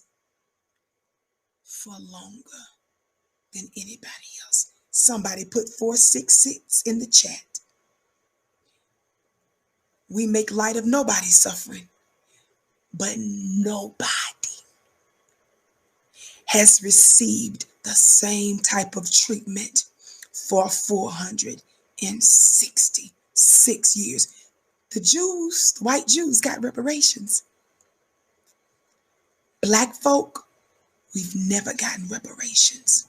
For longer than anybody else. Somebody put 466 in the chat. We make light of nobody's suffering, but nobody has received the same type of treatment for 466 years. The Jews, the white Jews, got reparations. Black folk, we've never gotten reparations.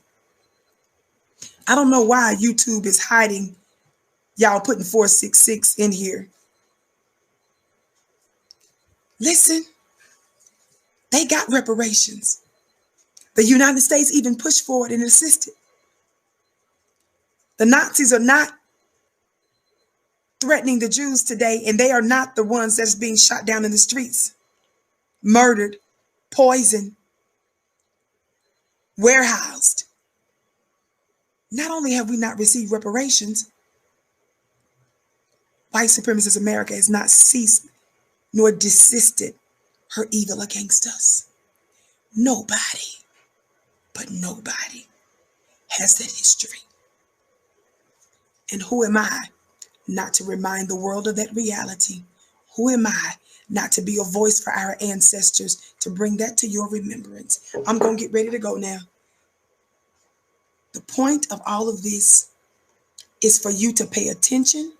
I don't know why YouTube is hiding y'all putting 466 in here. Listen, they got reparations. The United States even pushed forward and assisted. The Nazis are not threatening the Jews today, and they are not the ones that's being shot down in the streets, murdered, poisoned, warehoused. Not only have we not received reparations, white supremacist America has not ceased nor desisted her evil against us. Nobody, but nobody has that history. And who am I not to remind the world of that reality? Who am I not to be a voice for our ancestors to bring that to your remembrance? I'm going to get ready to go now. The point of all of this is for you to pay attention,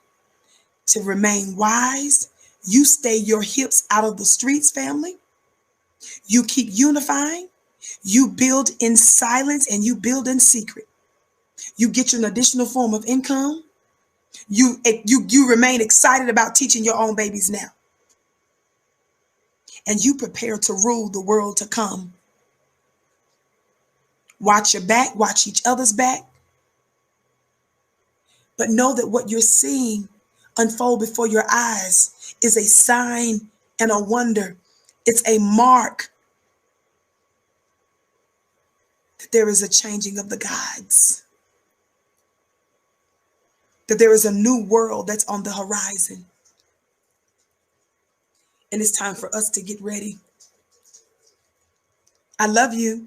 to remain wise. You stay your hips out of the streets, family. You keep unifying. You build in silence and you build in secret. You get you an additional form of income. You remain excited about teaching your own babies now. And you prepare to rule the world to come. Watch your back, watch each other's back. But know that what you're seeing unfold before your eyes is a sign and a wonder. It's a mark that there is a changing of the gods. That there is a new world that's on the horizon. And it's time for us to get ready. I love you.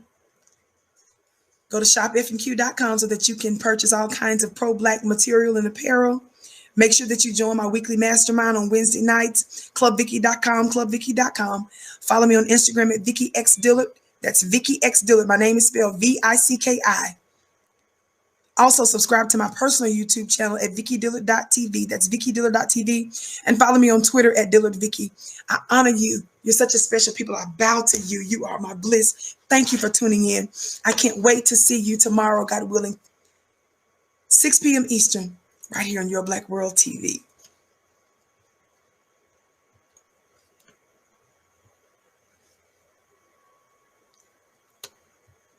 Go to shopfnq.com so that you can purchase all kinds of pro-Black material and apparel. Make sure that you join my weekly mastermind on Wednesday nights, clubvicky.com, clubvicky.com. Follow me on Instagram at Vicky X Dillard. That's Vicky X Dillard. My name is spelled VICKI. Also, subscribe to my personal YouTube channel at vickydillard.tv. That's vickydillard.tv. And follow me on Twitter at DillardVicky. I honor you. You're such a special people. I bow to you. You are my bliss. Thank you for tuning in. I can't wait to see you tomorrow, God willing, 6 p.m. Eastern, right here on Your Black World TV.